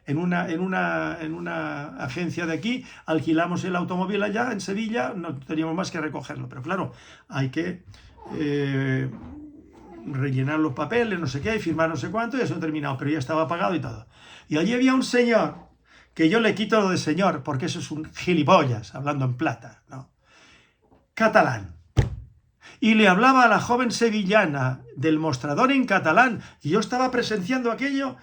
S1: En una agencia de aquí, alquilamos el automóvil allá en Sevilla, no teníamos más que recogerlo. Pero claro, hay que rellenar los papeles, no sé qué, firmar no sé cuánto, y eso ha terminado, pero ya estaba pagado y todo. Y allí había un señor, que yo le quito lo de señor, porque eso es un gilipollas, hablando en plata, ¿no? Catalán. Y le hablaba a la joven sevillana del mostrador en catalán, y yo estaba presenciando aquello,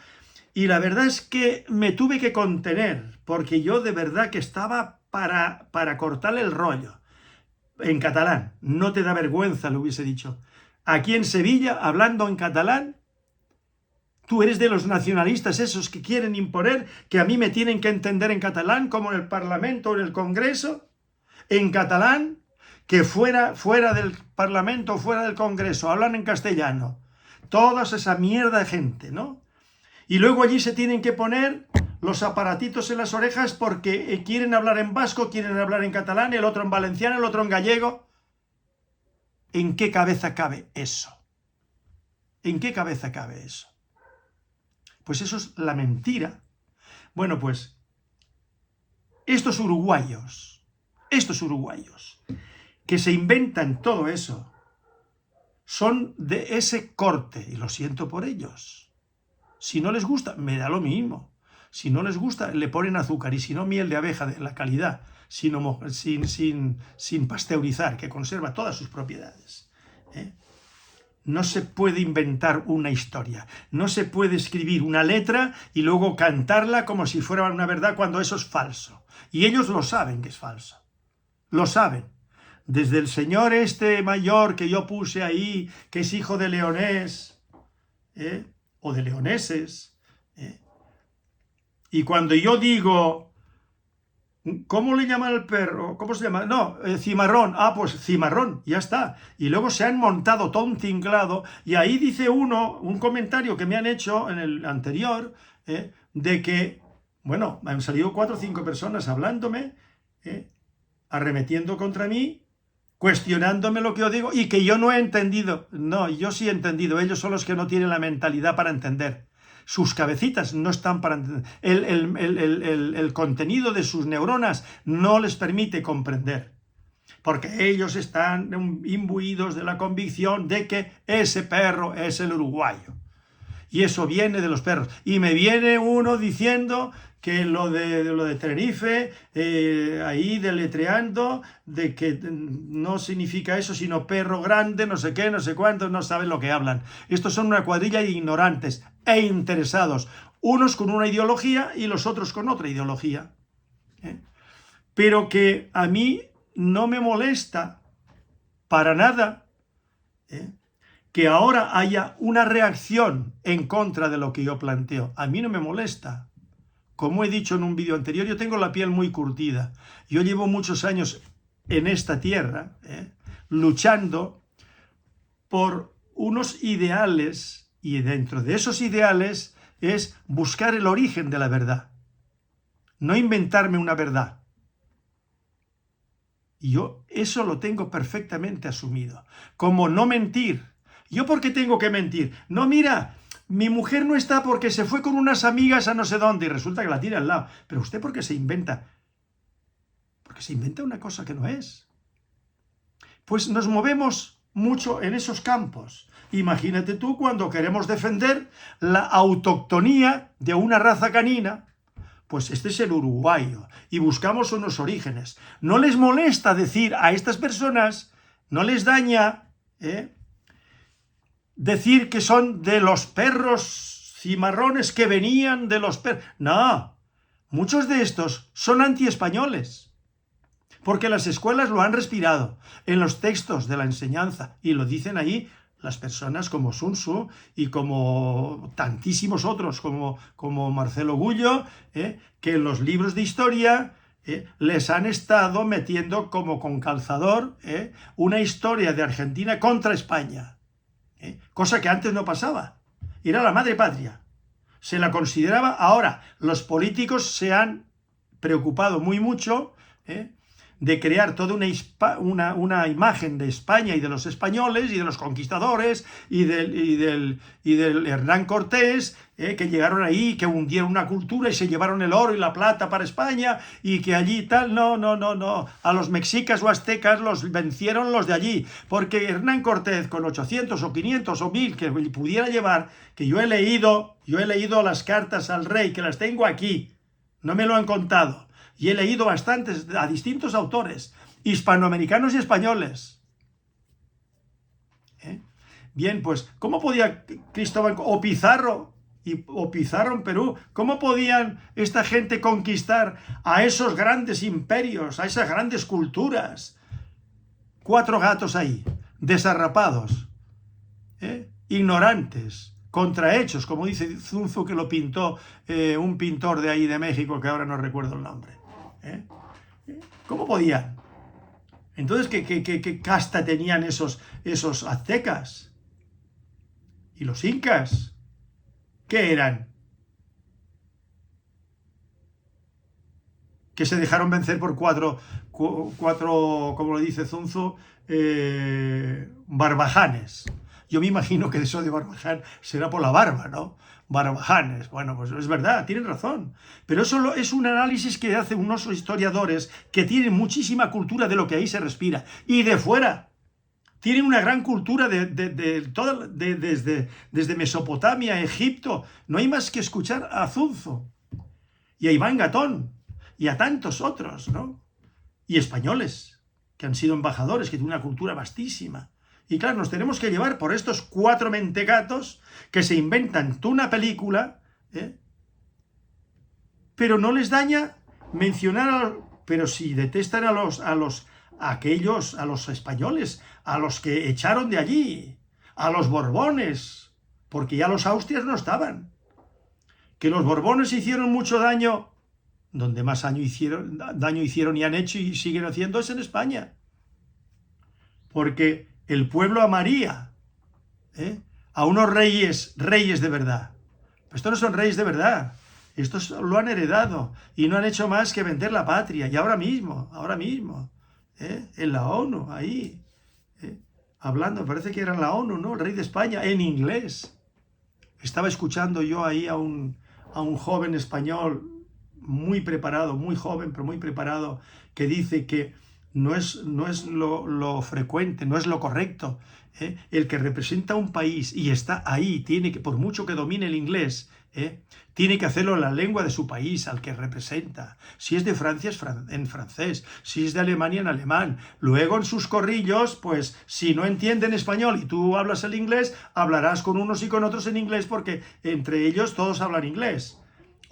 S1: y la verdad es que me tuve que contener, porque yo de verdad que estaba para cortarle el rollo. En catalán, no te da vergüenza, le hubiese dicho. Aquí en Sevilla, hablando en catalán, tú eres de los nacionalistas esos que quieren imponer que a mí me tienen que entender en catalán, como en el Parlamento o en el Congreso, en catalán, que fuera del Parlamento o fuera del Congreso hablan en castellano. Toda esa mierda de gente, ¿no? Y luego allí se tienen que poner los aparatitos en las orejas porque quieren hablar en vasco, quieren hablar en catalán, el otro en valenciano, el otro en gallego. ¿En qué cabeza cabe eso? ¿En qué cabeza cabe eso? Pues eso es la mentira. Bueno, pues estos uruguayos, que se inventan todo eso, son de ese corte, y lo siento por ellos. Si no les gusta, me da lo mismo. Si no les gusta, le ponen azúcar, y si no, miel de abeja de la calidad, sin pasteurizar, que conserva todas sus propiedades. No se puede inventar una historia, no se puede escribir una letra y luego cantarla como si fuera una verdad cuando eso es falso. Y ellos lo saben que es falso, lo saben. Desde el señor este mayor que yo puse ahí, que es hijo de leonés, o de leoneses, y cuando yo digo... ¿Cómo le llaman al perro? ¿Cómo se llama? No, cimarrón. Ah, pues cimarrón, ya está. Y luego se han montado todo un tinglado, y ahí dice un comentario que me han hecho en el anterior, de que, bueno, me han salido 4 o 5 personas hablándome, arremetiendo contra mí, cuestionándome lo que yo digo, y que yo no he entendido. No, yo sí he entendido, ellos son los que no tienen la mentalidad para entender. Sus cabecitas no están para entender. El contenido de sus neuronas no les permite comprender. Porque ellos están imbuidos de la convicción de que ese perro es el uruguayo. Y eso viene de los perros. Y me viene uno diciendo que lo de Tenerife, ahí deletreando, de que no significa eso, sino perro grande, no sé qué, no sé cuánto, no saben lo que hablan. Estos son una cuadrilla de ignorantes e interesados, unos con una ideología y los otros con otra ideología. Pero que a mí no me molesta para nada, que ahora haya una reacción en contra de lo que yo planteo. A mí no me molesta. Como he dicho en un vídeo anterior, yo tengo la piel muy curtida. Yo llevo muchos años en esta tierra, luchando por unos ideales, y dentro de esos ideales es buscar el origen de la verdad. No inventarme una verdad. Y yo eso lo tengo perfectamente asumido. Como no mentir. ¿Yo por qué tengo que mentir? No, mira, mi mujer no está porque se fue con unas amigas a no sé dónde y resulta que la tiene al lado. Pero usted, ¿por qué se inventa? Porque se inventa una cosa que no es. Pues nos movemos mucho en esos campos. Imagínate tú cuando queremos defender la autoctonía de una raza canina. Pues este es el uruguayo, y buscamos unos orígenes. No les molesta decir a estas personas, no les daña decir que son de los perros cimarrones que venían de los perros. No, muchos de estos son antiespañoles, porque las escuelas lo han respirado en los textos de la enseñanza, y lo dicen ahí las personas como Sun Tzu y como tantísimos otros, como Marcelo Gullo, que en los libros de historia les han estado metiendo como con calzador una historia de Argentina contra España, cosa que antes no pasaba. Era la madre patria. Se la consideraba. Ahora, los políticos se han preocupado muy mucho de crear toda una imagen de España y de los españoles y de los conquistadores y del Hernán Cortés, que llegaron ahí, que hundieron una cultura y se llevaron el oro y la plata para España, y que allí tal. No. A los mexicas o aztecas los vencieron los de allí, porque Hernán Cortés con 800 o 500 o 1000 que pudiera llevar, que yo he leído las cartas al rey, que las tengo aquí, no me lo han contado. Y he leído bastantes a distintos autores, hispanoamericanos y españoles. Bien, pues, ¿cómo podía Cristóbal o Pizarro en Perú, cómo podían esta gente conquistar a esos grandes imperios, a esas grandes culturas? 4 gatos ahí, desarrapados, ignorantes, contrahechos, como dice Sun Tzu, que lo pintó un pintor de ahí de México, que ahora no recuerdo el nombre. ¿Cómo podían? Entonces, ¿qué casta tenían esos aztecas? ¿Y los incas? ¿Qué eran? Que se dejaron vencer por cuatro, como lo dice Sun Tzu, barbajanes. Yo me imagino que eso de barbaján será por la barba, ¿no? Barbajanes. Bueno, pues es verdad, tienen razón. Pero eso es un análisis que hacen unos historiadores que tienen muchísima cultura de lo que ahí se respira. Y de fuera. Tienen una gran cultura desde Mesopotamia, Egipto. No hay más que escuchar a Zunzo y a Iván Gatón y a tantos otros, ¿no? Y españoles, que han sido embajadores, que tienen una cultura vastísima. Y claro, nos tenemos que llevar por estos 4 mentecatos que se inventan una película, pero no les daña mencionar, pero si detestan a los españoles, a los que echaron de allí, a los Borbones, porque ya los Austrias no estaban. Que los Borbones hicieron mucho daño, donde más daño hicieron y han hecho y siguen haciendo es en España. Porque el pueblo amaría a unos reyes de verdad. Pero estos no son reyes de verdad. Estos lo han heredado y no han hecho más que vender la patria. Y ahora mismo, en la ONU, ahí, hablando, parece que era en la ONU, ¿no? El rey de España, en inglés. Estaba escuchando yo ahí a un joven español muy preparado, muy joven, pero muy preparado, que dice que no es lo frecuente, no es lo correcto. El que representa un país y está ahí, tiene que, por mucho que domine el inglés, tiene que hacerlo en la lengua de su país, al que representa. Si es de Francia, es en francés. Si es de Alemania, en alemán. Luego, en sus corrillos, pues, si no entienden español y tú hablas el inglés, hablarás con unos y con otros en inglés, porque entre ellos todos hablan inglés.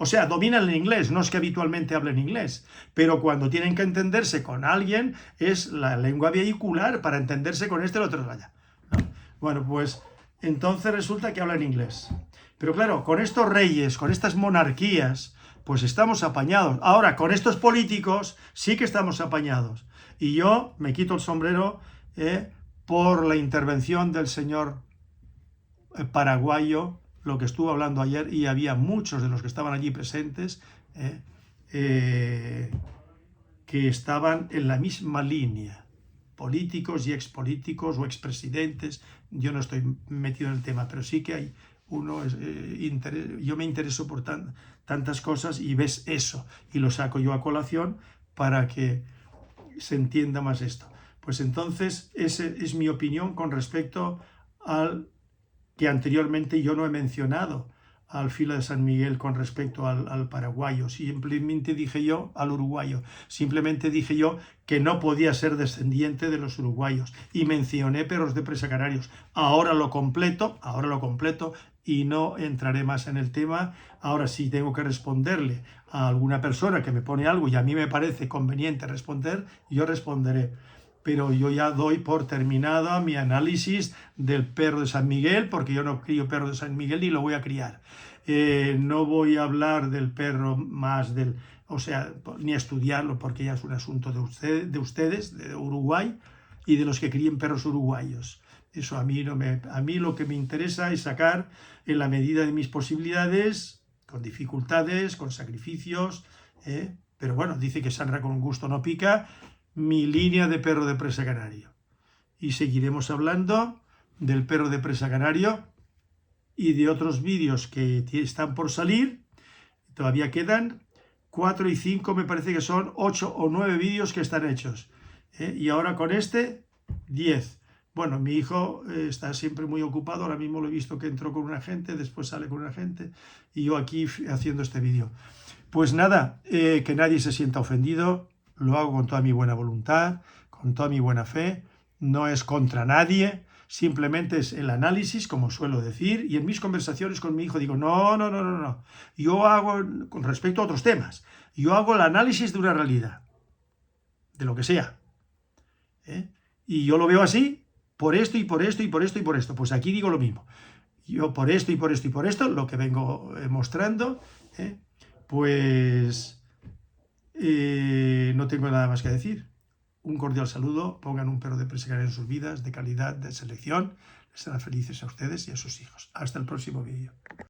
S1: O sea, dominan el inglés, no es que habitualmente hablen inglés, pero cuando tienen que entenderse con alguien, es la lengua vehicular para entenderse con este o el otro de allá, ¿no? Bueno, pues entonces resulta que hablan inglés. Pero claro, con estos reyes, con estas monarquías, pues estamos apañados. Ahora, con estos políticos sí que estamos apañados. Y yo me quito el sombrero por la intervención del señor paraguayo, lo que estuvo hablando ayer, y había muchos de los que estaban allí presentes que estaban en la misma línea, políticos y expolíticos o expresidentes. Yo no estoy metido en el tema, pero sí que hay uno, yo me intereso por tantas cosas y ves eso, y lo saco yo a colación para que se entienda más esto. Pues entonces, esa es mi opinión con respecto al que anteriormente yo no he mencionado, al filo de San Miguel con respecto al paraguayo. Simplemente dije yo, al uruguayo, simplemente dije yo que no podía ser descendiente de los uruguayos y mencioné perros de presa canarios. Ahora lo completo y no entraré más en el tema. Ahora sí tengo que responderle a alguna persona que me pone algo y a mí me parece conveniente responder, yo responderé. Pero yo ya doy por terminada mi análisis del perro de San Miguel, porque yo no crío perro de San Miguel ni lo voy a criar. No voy a hablar del perro más ni a estudiarlo, porque ya es un asunto de ustedes, de Uruguay, y de los que críen perros uruguayos. Eso a mí lo que me interesa es sacar, en la medida de mis posibilidades, con dificultades, con sacrificios, pero bueno, dice que Sandra con gusto no pica, mi línea de perro de presa canario. Y seguiremos hablando del perro de presa canario y de otros vídeos que están por salir. Todavía quedan 4 y 5, me parece que son 8 o 9 vídeos que están hechos. Y ahora con este, 10. Bueno, mi hijo está siempre muy ocupado. Ahora mismo lo he visto que entró con un agente, después sale con un agente, y yo aquí haciendo este vídeo. Pues nada, que nadie se sienta ofendido. Lo hago con toda mi buena voluntad, con toda mi buena fe, no es contra nadie, simplemente es el análisis, como suelo decir, y en mis conversaciones con mi hijo digo, no. Yo hago, con respecto a otros temas, yo hago el análisis de una realidad, de lo que sea. Y yo lo veo así, por esto y por esto y por esto y por esto. Pues aquí digo lo mismo. Yo por esto y por esto y por esto, lo que vengo mostrando, pues... no tengo nada más que decir. Un cordial saludo, pongan un perro de presa canaria en sus vidas, de calidad, de selección, les hará felices a ustedes y a sus hijos. Hasta el próximo vídeo.